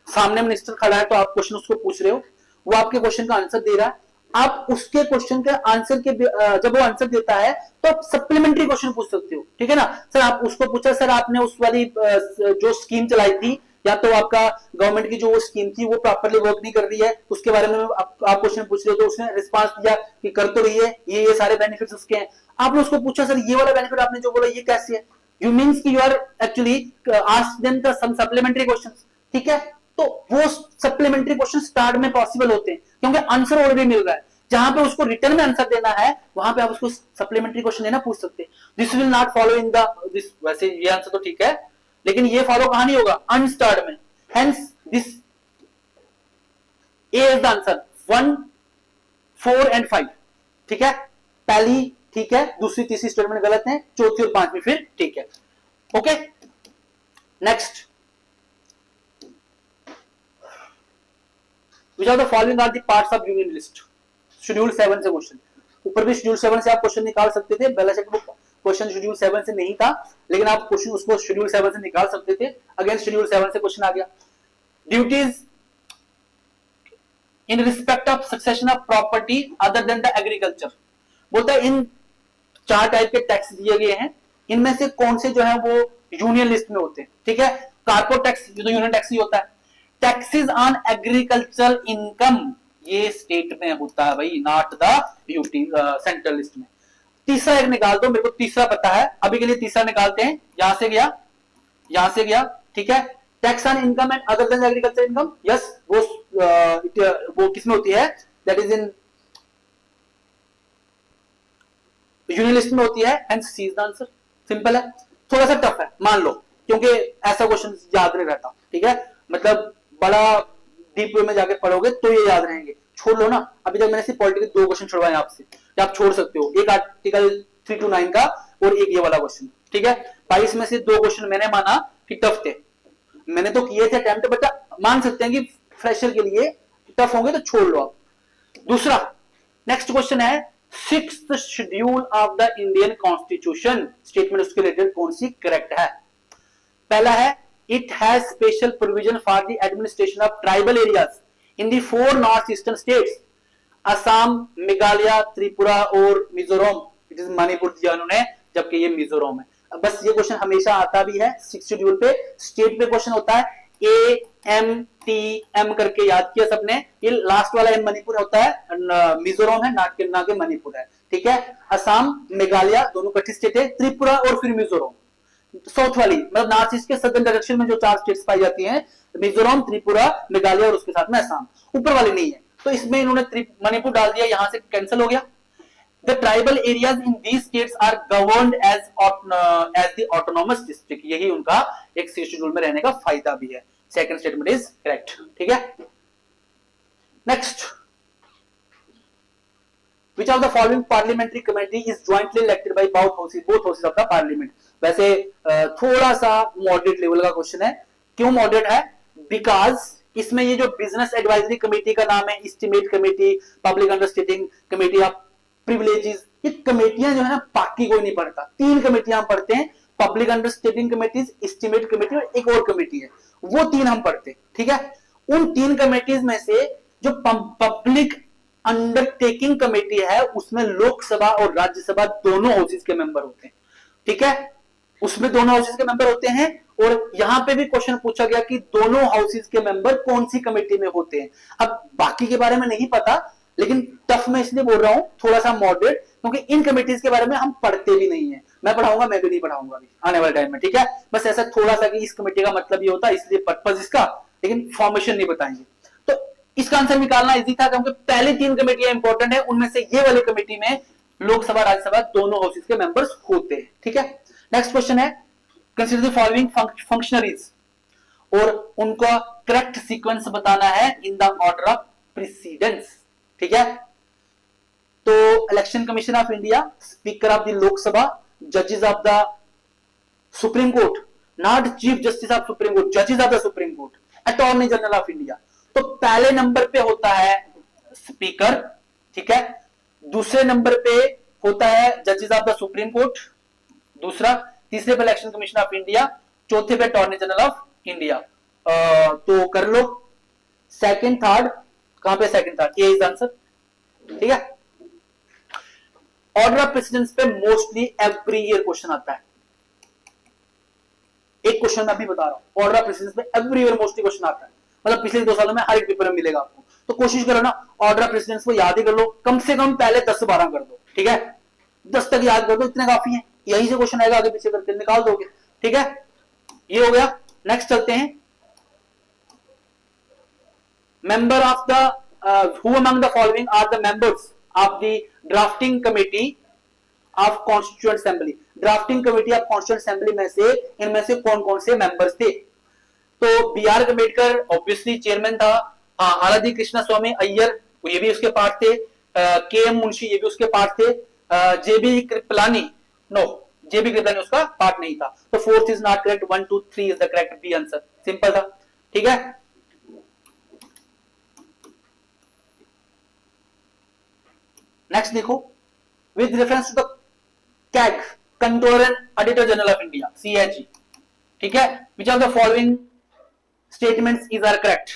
S1: सामने मिनिस्टर खड़ा है तो आप क्वेश्चन उसको पूछ रहे हो, वो आपके क्वेश्चन का आंसर दे रहा है, आप उसके क्वेश्चन के आंसर के जब वो आंसर देता है तो आप सप्लीमेंट्री क्वेश्चन पूछ सकते हो, ठीक है ना। सर आप उसको पूछा, सर आपने उस वाली जो स्कीम चलाई थी या तो आपका गवर्नमेंट की जो वो स्कीम थी वो प्रॉपर्ली वर्क नहीं कर रही है, उसके बारे में आप क्वेश्चन पूछ रहे हो, तो उसने रिस्पांस दिया कि कर तो रही है, ये सारे बेनिफिट्स उसके हैं। आपने उसको पूछा सर ये वाला बेनिफिट आपने जो बोला ये कैसे है, यू मीन्स कि you are actually asked them the some supplementary questions, ठीक है। तो वो सप्लीमेंट्री क्वेश्चन स्टार्ट में पॉसिबल होते हैं क्योंकि आंसर ऑलरेडी मिल रहा है, जहां पे उसको रिटर्न में आंसर देना है वहां पे आप उसको सप्लीमेंट्री क्वेश्चन देना पूछ सकते हैं। This will not follow in the this, वैसे ये आंसर तो ठीक है लेकिन ये फॉलो कहां नहीं होगा, अनस्टार्ड में, hence this A is the answer 1 4 and 5, ठीक है। पहली ठीक है, दूसरी तीसरी स्टेटमेंट गलत है, चौथी और पांचवी फिर ठीक है, okay. Next, which of the following are the parts of union list, schedule 7 से क्वेश्चन, ऊपर भी शेड्यूल 7 से आप क्वेश्चन निकाल सकते थे, बैलेंस शीट वो क्वेश्चन शेड्यूल 7 से नहीं था, लेकिन आप क्वेश्चन उसको शेड्यूल 7 से निकाल सकते थे। अगेन शेड्यूल 7 से क्वेश्चन आ गया। Duties in respect of succession of property other than the agriculture, बोलता है इन 4 टाइप के टैक्स दिए गए हैं, इनमें से कौन से जो है वो यूनियन लिस्ट में होते हैं, ठीक है। कारपोरेट टैक्स जो तो यूनियन टैक्स ही होता है। टैक्सेस ऑन एग्रीकल्चरल इनकम ये स्टेट में होता है भाई, not the UT central list में। तीसरा एक निकाल दो, मेरे को तीसरा पता है, अभी के लिए तीसरा निकालते हैं। यहां से गया, यहां से गया, ठीक है। Tax on income and other than agriculture income, yes वो किसमें होती है, that is in union list में होती है, hence C is the answer. Simple है, थोड़ा सा टफ है मान लो, क्योंकि ऐसा क्वेश्चन याद नहीं रहता, ठीक है। मतलब बड़ा डीप वे में जाके पढ़ोगे तो ये याद रहेंगे, छोड़ लो ना। अभी तक मैंने सिर्फ पॉलिटिकल 2 क्वेश्चन छुड़वाए आपसे, तो आप छोड़ सकते हो, एक आर्टिकल 3 to 9 का और एक ये वाला क्वेश्चन, ठीक है। 22 में से 2 क्वेश्चन मैंने माना कि टफ थे, मैंने तो किए थे अटेम्प्ट, बट मान सकते हैं कि फ्रेशर के लिए टफ होंगे तो छोड़ लो आप। दूसरा नेक्स्ट क्वेश्चन है, 6th schedule of the Indian constitution statement उसके रिलेटेड कौन सी करेक्ट है। पहला है, it has special provision for the administration of tribal areas in the 4 north eastern states, Assam, Meghalaya, Tripura और मिजोरम। इट इज मणिपुर दिया उन्होंने, जबकि ये मिजोरम है। बस ये क्वेश्चन हमेशा आता भी है 6 शेड्यूल पे, स्टेट पे क्वेश्चन होता है, ए एम टी एम करके याद किया सबने, ये लास्ट वाला एम मणिपुर होता है, मिजोरम है ना के मणिपुर है, ठीक है। असम, मेघालय दोनों कठी स्टेट है, त्रिपुरा और फिर मिजोरम साउथ वाली, मतलब नॉर्थ ईस्ट के सदर्न डायरेक्शन में जो 4 स्टेट्स पाई जाती हैं, मिजोरम, त्रिपुरा, मेघालय और उसके साथ में असम, ऊपर वाली नहीं है, तो इसमें इन्होंने मणिपुर डाल दिया, यहां से कैंसिल हो गया। The tribal areas in these states are governed as the autonomous district, यही उनका एक शेड्यूल में रहने का फायदा भी है। सेकंड स्टेटमेंट इज करेक्ट, ठीक है। Next, which of the following parliamentary committee is jointly elected by both houses of the parliament। वैसे थोड़ा सा मॉडरेट लेवल का क्वेश्चन है, क्यों मॉडरेट है, बिकॉज इसमें ये जो बिजनेस एडवाइजरी कमेटी का नाम है, estimate committee, public understanding committee of privileges, ये कमेटियां जो है ना बाकी कोई नहीं पढ़ता, 3 कमेटियां हम पढ़ते हैं, public understanding committees, estimate committee और एक और कमेटी है, वो 3 हम पढ़ते हैं, ठीक है। उन 3 कमेटीज में से जो पब्लिक अंडरटेकिंग कमेटी है उसमें लोकसभा और राज्यसभा दोनों हाउसेज के मेंबर होते हैं, ठीक है, उसमें दोनों हाउसेज के मेंबर होते हैं। और यहां पे भी क्वेश्चन पूछा गया कि दोनों हाउसेज के मेंबर कौन सी कमेटी में होते हैं। अब बाकी के बारे में नहीं पता, लेकिन टफ में इसलिए बोल रहा हूं, थोड़ा सा मॉडरेट, क्योंकि इन कमेटीज के बारे में हम पढ़ते भी नहीं है, मैं पढ़ाऊंगा, मैं भी नहीं पढ़ाऊंगा अभी आने वाले टाइम में, ठीक है। बस ऐसा थोड़ा सा कि इस कमेटी का मतलब ये होता है, इसलिए पर्पज इसका, लेकिन फॉर्मेशन नहीं बताएंगे। तो इसका आंसर निकालना इजी था, क्योंकि पहली 3 कमेटियां इंपॉर्टेंट है, उनमें से ये वाली कमेटी में लोकसभा राज्यसभा दोनों हाउसेज के मेंबर्स होते हैं, ठीक है। नेक्स्ट क्वेश्चन है, कंसीडर द फॉलोइंग फंक्शनरीज, और उनका करेक्ट सीक्वेंस बताना है in the order of precedence, ठीक है। तो election commission of India, speaker of the Lok Sabha, जजेस of the supreme court, not chief justice of supreme court, जजेस of the supreme court, attorney general of India. तो पहले number पे होता है स्पीकर, ठीक है, दूसरे नंबर पे होता है जजेस ऑफ द सुप्रीम कोर्ट, दूसरा, तीसरे पे इलेक्शन कमीशन ऑफ इंडिया, चौथे पे अटॉर्नी जनरल ऑफ इंडिया। तो कर लो सेकंड थर्ड, कहां पे second third, A is answer, ठीक है। ऑर्डर ऑफ प्रेसिडेंस पे मोस्टली एवरी ईयर क्वेश्चन आता है, एक क्वेश्चन मैं अभी बता रहा हूं, ऑर्डर ऑफ प्रेसिडेंस पे एवरी ईयर मोस्टली क्वेश्चन आता है, मतलब पिछले 2 सालों में हर एक पेपर में मिलेगा आपको। तो कोशिश करो ना, ऑर्डर ऑफ प्रेसिडेंस को याद ही कर लो, कम से कम पहले 10-12 कर दो, ठीक है, 10 तक याद कर दो, इतने काफी है, यहीं से क्वेश्चन आएगा, आगे पीछे करके निकाल दोगे, ठीक है। ये हो गया। नेक्स्ट चलते हैं, member of the who among the following are the members of the drafting committee of constituent assembly. Drafting committee of constituent assembly में से इनमें से कौन कौन से मेंबर्स थे। तो B R Ambedkar obviously chairman था, आलादी कृष्णा स्वामी अय्यर ये भी उसके पार्ट थे, के एम मुंशी ये भी उसके पार्ट थे, J B Kripalani, no J B Kripalani उसका पार्ट नहीं था। तो 4th is not correct, 1 2 3 is the correct B answer, simple था, ठीक है। नेक्स्ट देखो, with reference to the CAG, Controller and Auditor General of India, CAG, ठीक है, which of the following statements is are correct।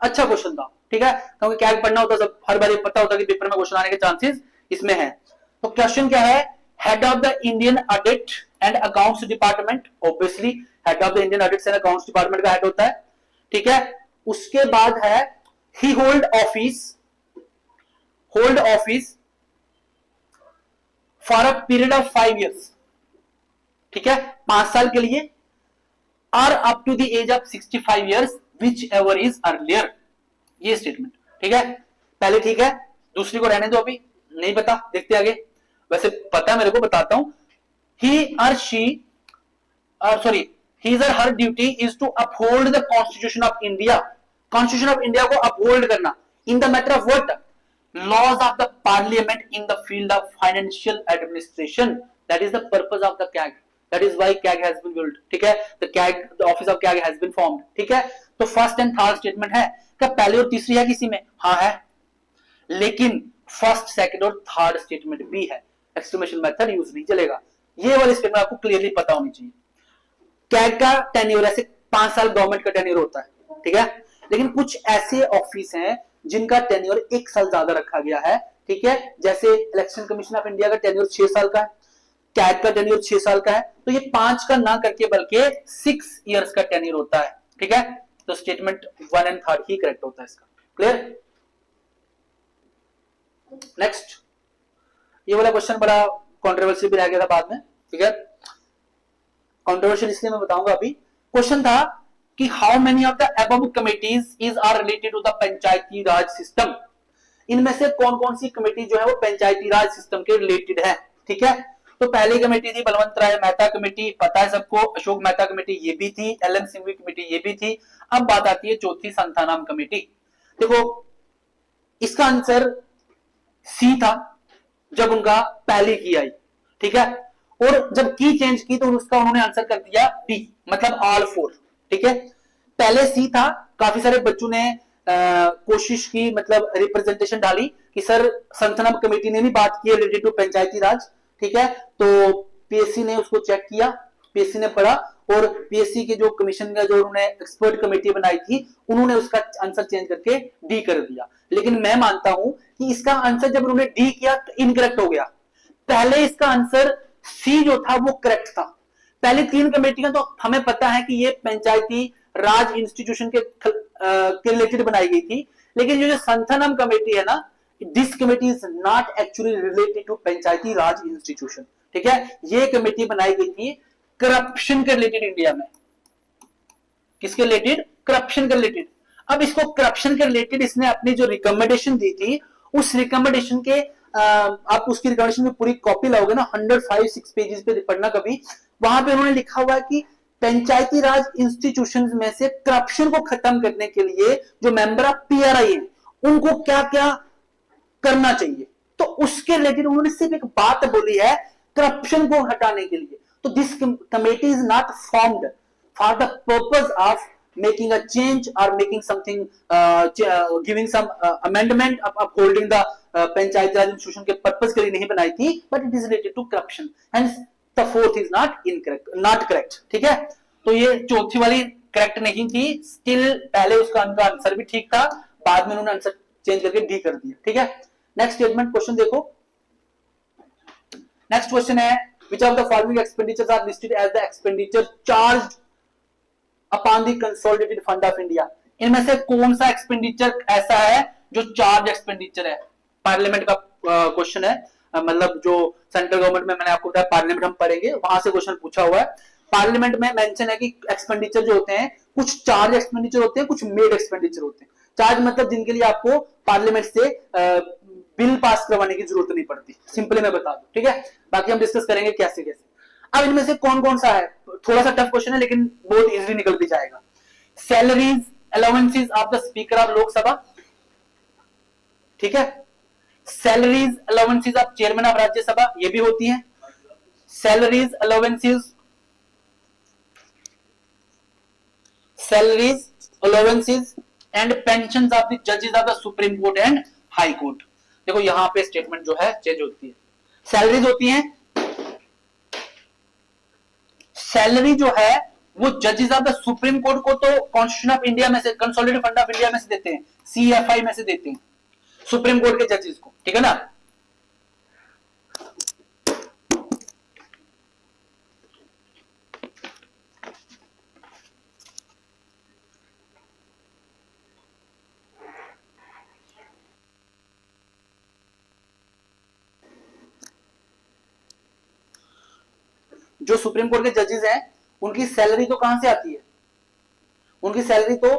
S1: अच्छा question था, ठीक है, क्योंकि कैग पढ़ना होता सब हर बार पता होता कि पेपर में क्वेश्चन आने के चांसेस इसमें है। तो क्वेश्चन क्या है, head of the Indian audit and accounts department, obviously head of the Indian audit and accounts department का हेड होता है, ठीक है। उसके बाद है he hold office for a period of 5 years, ठीक है, 5 साल के लिए, और up to the age of 65 years whichever is earlier, ये स्टेटमेंट, ठीक है। पहले ठीक है, दूसरी को रहने दो, अभी नहीं पता, देखते आगे। वैसे पता है मेरे को, बताता हूं। ही और she sorry his or her duty is to uphold the constitution of India, constitution of India को uphold करना in the matter of what, laws of the parliament in the field of financial administration, that is the purpose of the CAG, that is why CAG has been built, ठीक है। the office of CAG has been formed, ठीक है। तो first and third statement है क्या, पहले और तीसरी है किसी में, हाँ है, लेकिन फर्स्ट सेकंड और थर्ड स्टेटमेंट भी है, एक्सक्लेमेशन मेथड यूज नहीं चलेगा। ये वाली स्टेटमेंट आपको क्लियरली पता होनी चाहिए। कैग का टेन्योर ऐसे 5 साल गवर्नमेंट का टेन्योर होता है, ठीक है, लेकिन कुछ ऐसे ऑफिस हैं जिनका टेन्योर 1 साल ज्यादा रखा गया है, ठीक है, जैसे इलेक्शन कमीशन ऑफ इंडिया का टेन्योर 6 साल का है, कैग का टेन्योर 6 साल का है, तो ये 5 का ना करके बल्कि 6 इयर्स का टेन्योर होता है, ठीक है। तो स्टेटमेंट 1 एंड 3 ही करेक्ट होता है इसका, क्लियर। नेक्स्ट, ये वाला क्वेश्चन बड़ा कंट्रोवर्शियल भी रह गया था बाद में, ठीक है, कंट्रोवर्शियल इसलिए मैं बताऊंगा अभी। क्वेश्चन था कि how many of the above committees is are related to the panchayati raj system, इनमें से कौन कौन सी कमेटी जो है वो पंचायती राज सिस्टम के रिलेटेड है, ठीक है। तो पहली कमेटी थी बलवंत राय मेहता कमेटी, पता है सबको, अशोक मेहता कमेटी ये भी थी, एल.एन. सिंघवी कमेटी ये भी थी। अब बात आती है चौथी संथानाम कमेटी। देखो इसका आंसर सी था जब उनका पहली की आई, ठीक है, और जब की चेंज की तो उसका उन्होंने आंसर कर दिया डी, मतलब ऑल 4, ठीक है। पहले सी था, काफी सारे बच्चों ने कोशिश की, मतलब रिप्रेजेंटेशन डाली कि सर संथानाम कमेटी ने भी बात की रिलेटेड टू पंचायती राज, ठीक है। तो पीएससी ने उसको चेक किया, पीएससी ने पढ़ा, और पीएससी के जो कमीशन का जो उन्होंने एक्सपर्ट कमेटी बनाई थी उन्होंने उसका आंसर चेंज करके डी कर दिया। लेकिन मैं मानता हूं कि इसका आंसर जब उन्होंने डी किया तो इनकरेक्ट हो गया। पहले इसका आंसर सी जो था वो करेक्ट था। पहली 3 कमेटियां तो हमें पता है कि ये पंचायती राज इंस्टीट्यूशन के रिलेटेड बनाई गई थी, लेकिन जो संथानम कमेटी है ना, this committee is not actually related to panchayati raj institution, ठीक है। ये कमेटी बनाई गई थी करप्शन के रिलेटेड इंडिया में। किसके रिलेटेड? करप्शन के रिलेटेड। अब इसको करप्शन के रिलेटेड इसने अपनी जो रिकमेंडेशन दी थी, उस रिकमेंडेशन के आप उसकी रिकमेंडेशन की पूरी कॉपी लाओगे ना, 105-6 पेजेस पे पढ़ना कभी, वहां पे उन्होंने लिखा हुआ है कि पंचायती राज इंस्टीट्यूशंस में से करप्शन को खत्म करने के लिए जो मेंबर ऑफ पीआरआई है उनको क्या क्या करना चाहिए। तो उसके रिलेटेड उन्होंने सिर्फ एक बात बोली है करप्शन को हटाने के लिए। तो this committee is not formed for the purpose of making a change or making something giving some amendment of upholding the panchayat raj institution के पर्पस के लिए नहीं बनाई थी, but it is related to corruption, hence the fourth is not correct, ठीक है। तो ये चौथी वाली करेक्ट नहीं थी, स्टिल पहले उसका आंसर भी ठीक था, बाद में उन्होंने आंसर चेंज करके डी कर दिया, ठीक है। नेक्स्ट स्टेटमेंट क्वेश्चन देखो, नेक्स्ट क्वेश्चन है which of the following expenditures are listed as the expenditure charged upon the consolidated fund of India. इनमें से कौन सा एक्सपेंडिचर ऐसा है जो चार्ज एक्सपेंडिचर है? पार्लियामेंट का क्वेश्चन है, मतलब जो सेंट्रल गवर्नमेंट में, मैंने आपको बताया पार्लियामेंट हम पढ़ेंगे, वहां से क्वेश्चन पूछा हुआ है। पार्लियामेंट में मेंशन है कि एक्सपेंडिचर जो होते हैं, कुछ चार्ज एक्सपेंडिचर होते हैं, कुछ मेड एक्सपेंडिचर होते हैं। चार्ज मतलब जिनके लिए आपको पार्लियामेंट से बिल पास करवाने की जरूरत नहीं पड़ती, सिंपली मैं बता दूं, ठीक है। बाकी हम डिस्कस करेंगे कैसे कैसे। अब इनमें से कौन कौन सा है, थोड़ा सा टफ क्वेश्चन है लेकिन बहुत इजीली निकल भी जाएगा। Salaries allowances of the speaker of Lok Sabha, ठीक है। Salaries allowances of chairman of Rajya Sabha, ये भी होती है। Salaries allowances and pensions of the जजेस of the supreme court and high court. देखो यहां पे स्टेटमेंट जो है चेंज होती है। सैलरीज होती हैं, सैलरी जो है वो जजेस ऑफ द सुप्रीम कोर्ट को तो कॉन्स्टिट्यूशन ऑफ इंडिया में से, कंसोलिडेटेड फंड ऑफ इंडिया में से देते हैं, CFI में से देते हैं सुप्रीम कोर्ट के जजेस को, ठीक है ना। जो सुप्रीम कोर्ट के जजेस हैं उनकी सैलरी तो कहां से आती है, उनकी सैलरी तो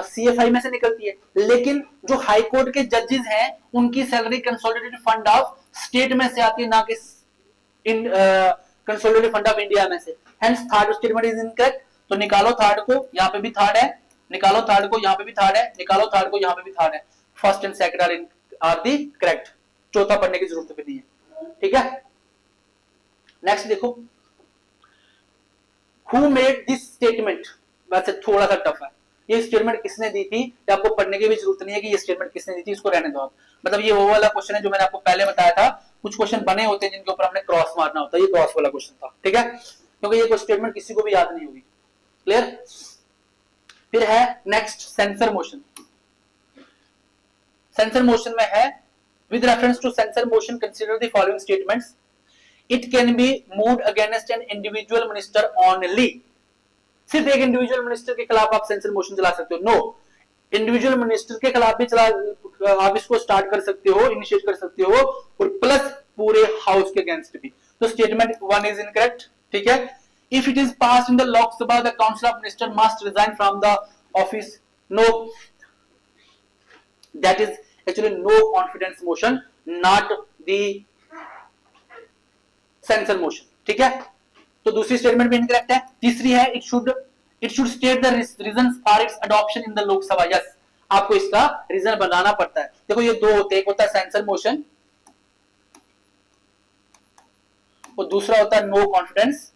S1: CFI में से निकलती है, लेकिन जो हाई कोर्ट के जजेस हैं उनकी salary consolidated fund of state में से आती है, ना कि इन कंसोलिडेटेड फंड ऑफ इंडिया में से। Hence third statement is incorrect. तो निकालो थर्ड को, यहां पे भी थर्ड है, निकालो थर्ड को, यहां पे भी थर्ड है, निकालो थर्ड को, यहां पे भी थर्ड है। First and second are the correct, चौथा पढ़ने की जरूरत भी नहीं है, ठीक है। नेक्स्ट देखो, हु मेड दिस स्टेटमेंट, वैसे थोड़ा सा टफ है, ये स्टेटमेंट किसने दी थी, ये आपको पढ़ने की भी जरूरत नहीं है कि ये स्टेटमेंट किसने दी थी, इसको रहने दो आप। मतलब ये वो वाला क्वेश्चन है जो मैंने आपको पहले बताया था, कुछ क्वेश्चन बने होते हैं जिनके ऊपर हमने क्रॉस मारना होता है, ये क्रॉस वाला क्वेश्चन था, ठीक है, क्योंकि ये स्टेटमेंट किसी को भी याद नहीं होगी। क्लियर। फिर है next censure motion. Censure motion में है, with reference to censure motion consider the following statements, it can be moved against an individual minister only. सिर्फ एक इंडिविजुअल मिनिस्टर के खिलाफ आप सेंसर मोशन चला सकते हो, नो, इंडिविजुअल मिनिस्टर के खिलाफ भी चला, आप इसको स्टार्ट कर सकते हो, इनिशिएट कर सकते हो, और प्लस पूरे हाउस के अगेंस्ट भी। तो स्टेटमेंट 1 इज इनकरेक्ट, ठीक है। If it is pass in the Lok Sabha the council of minister must resign from the office, no, that is actually no confidence motion, not the censure motion, ठीक है। तो दूसरी statement भी incorrect है। तीसरी है, it should state the reason for its adoption in the Lok Sabha, yes, आपको इसका रीजन बनाना पड़ता है। देखो ये दो होते हैं, एक होता है सेंसर मोशन और दूसरा होता है नो कॉन्फिडेंस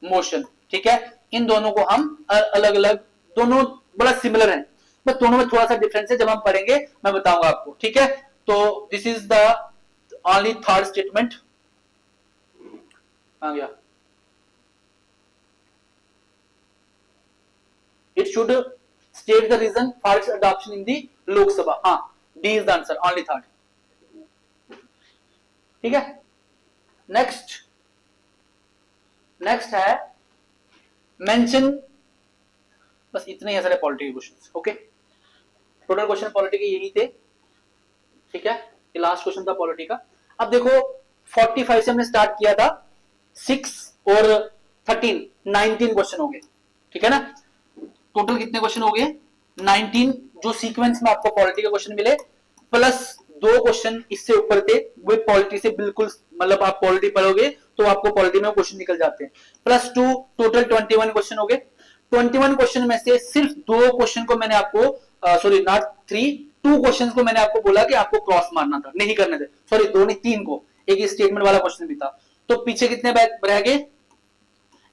S1: मोशन, ठीक है। इन दोनों को हम अलग अलग, दोनों बड़ा सिमिलर हैं, बस दोनों में थोड़ा सा डिफरेंस है, जब हम पढ़ेंगे मैं बताऊंगा आपको, ठीक है। तो this is the only third statement आ गया, it should state the reason for its adoption in the Lok Sabha, हाँ, D is the answer, only third, ठीक है। नेक्स्ट है मेंशन, बस इतने ही सारे पॉलिटी के question, okay. Total question polity के यही थे, ठीक है, ये लास्ट क्वेश्चन था पॉलिटी का। अब देखो 45 से हमने स्टार्ट किया था, 6 और 13 19 क्वेश्चन हो गए, ठीक है ना। टोटल कितने क्वेश्चन हो गए, 19, जो सीक्वेंस में आपको पॉलिटी के क्वेश्चन मिले, प्लस 2 क्वेश्चन इससे ऊपर थे, वो पॉलिटी से बिल्कुल, मतलब आप पॉलिटी पढ़ोगे तो आपको पॉलिटी में क्वेश्चन निकल जाते हैं, प्लस 2, टोटल 21 क्वेश्चन हो गए। 21 क्वेश्चन में से सिर्फ 2 क्वेश्चन को मैंने आपको, सॉरी नॉट 3, 2 क्वेश्चन को मैंने आपको बोला कि आपको क्रॉस मारना था, नहीं करने थे, सॉरी 2 नहीं 3 को, एक स्टेटमेंट वाला क्वेश्चन भी था। तो पीछे कितने रह गए,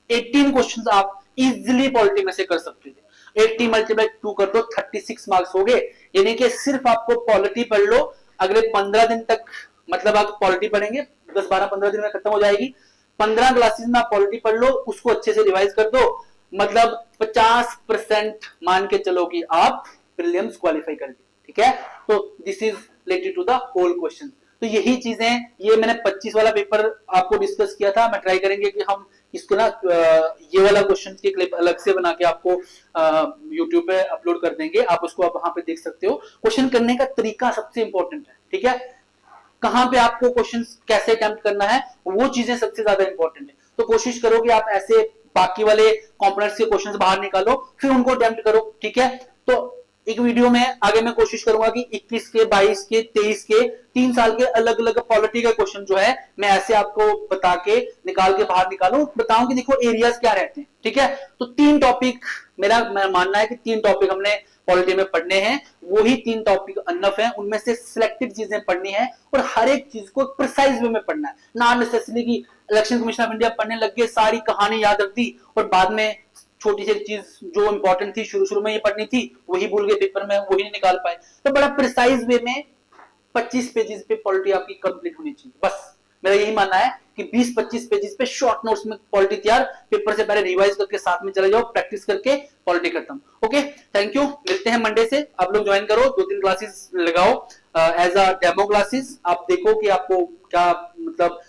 S1: 18 क्वेश्चन आप इजिली पॉलिटी में से कर सकते थे। 80 मल्टीप्लाई 2 कर दो, 36 मार्क्स हो गए। यानी कि सिर्फ आपको पॉलिटी पढ़ लो, अगले 15 दिन तक, मतलब आप पॉलिटी पढ़ेंगे, 10 12 15 दिन में खत्म हो जाएगी। 15 क्लासेस में आप पॉलिटी पढ़ लो, उसको अच्छे से रिवाइज कर दो, मतलब 50% मान के चलो कि आप प्रीलिम्स क्वालिफाई कर गए, ठीक है। तो this is related to the whole question. तो यही चीजें, ये मैंने 25 वाला पेपर आपको डिस्कस किया था, मैं ट्राई करेंगे कि हम इसको ना, ये वाला क्वेश्चन की क्लिप अलग से बना के आपको यूट्यूब पे अपलोड कर देंगे, आप उसको आप वहां पे देख सकते हो। क्वेश्चन करने का तरीका सबसे इंपॉर्टेंट है, ठीक है, कहां पे आपको क्वेश्चन कैसे अटेम्प्ट करना है, वो चीजें सबसे ज्यादा इंपॉर्टेंट है। तो कोशिश करो कि आप ऐसे बाकी वाले कंपोनेंट्स के क्वेश्चंस बाहर निकालो, फिर उनको अटेम्प्ट करो, ठीक है। तो एक वीडियो में आगे मैं कोशिश करूंगा कि 21 के, 22 के, 23 के, 3 साल के अलग अलग पॉलिटी का क्वेश्चन जो है मैं ऐसे आपको बता के निकाल के बाहर निकालूं, बताऊं कि देखो एरियाज क्या रहते हैं, ठीक है। तो 3 टॉपिक मेरा मानना है कि 3 टॉपिक हमने पॉलिटी में पढ़ने हैं, वही 3 टॉपिक अनफ है, उनमें से सिलेक्टेड चीजें पढ़नी है और हर एक चीज को प्रिसाइज वे में पढ़ना है, नॉट नेसेसरी कि इलेक्शन कमीशन ऑफ इंडिया पढ़ने लग गए, सारी कहानी याद रख दी और बाद में छोटी सी चीज जो इंपॉर्टेंट थी शुरू शुरू में ये पढ़नी थी वही भूल गए पेपर में, वही नहीं निकाल पाए। तो बड़ा प्रिसाइज वे में 25 पेजेस पे पॉलिटी आपकी कंप्लीट होनी चाहिए। बस मेरा यही मानना है कि 20-25 पेजेस पे शॉर्ट नोट्स में पॉलिटी तैयार, पेपर से पहले रिवाइज करके साथ में चले जाओ, प्रैक्टिस करके पॉलिटी खत्म। Okay, thank you. मिलते हैं मंडे से। आप लोग ज्वाइन करो, 2-3 क्लासेस लगाओ एज अ डेमो क्लासेस। आप देखो कि आपको क्या मतलब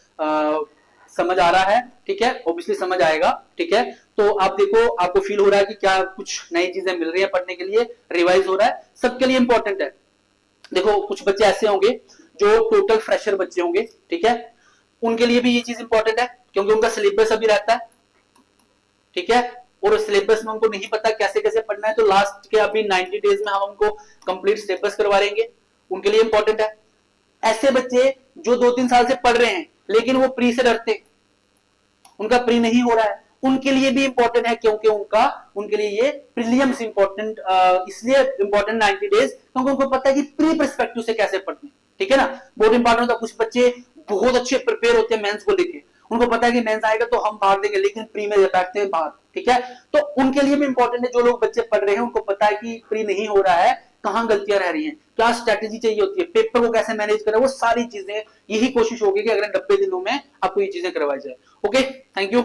S1: समझ आ रहा है, ठीक है, ऑब्वियसली समझ आएगा, ठीक है। तो आप देखो, आपको फील हो रहा है कि क्या कुछ नई चीजें मिल रही है पढ़ने के लिए, रिवाइज हो रहा है, सबके लिए इंपॉर्टेंट है। देखो कुछ बच्चे ऐसे होंगे जो टोटल फ्रेशर बच्चे होंगे, ठीक है, उनके लिए भी ये चीज इंपॉर्टेंट है क्योंकि उनका सिलेबस अभी रहता है, ठीक है, और सिलेबस में उनको नहीं पता कैसे कैसे पढ़ना है, तो लास्ट के अभी 90 डेज में हम उनको कंप्लीट सिलेबस करवा देंगे, उनके लिए इंपॉर्टेंट है। ऐसे बच्चे जो 2-3 साल से पढ़ रहे हैं लेकिन वो प्री से डरते, उनका प्री नहीं हो रहा है, उनके लिए भी इंपॉर्टेंट है क्योंकि उनके लिए ये प्रीलियम्स इंपॉर्टेंट, इसलिए इंपॉर्टेंट 90 डेज क्योंकि उनको पता है कि प्री पर्सपेक्टिव से कैसे पढ़ने, ठीक है ना, बहुत इंपॉर्टेंट होता है। कुछ बच्चे बहुत अच्छे प्रिपेयर होते हैं मेंस को लेके, उनको पता है कि मेंस आएगा तो हम बाहर देंगे, लेकिन प्री में बैठते हैं बाहर, ठीक है, तो उनके लिए भी इंपॉर्टेंट है। जो लोग बच्चे पढ़ रहे हैं उनको पता है कि प्री नहीं हो रहा है, कहां गलतियां रह रही हैं, क्या स्ट्रेटेजी चाहिए होती है, पेपर को कैसे मैनेज करें, वो सारी चीजें, यही कोशिश होगी कि अगले 90 दिनों में आपको ये चीजें करवाई जाए। Okay, thank you.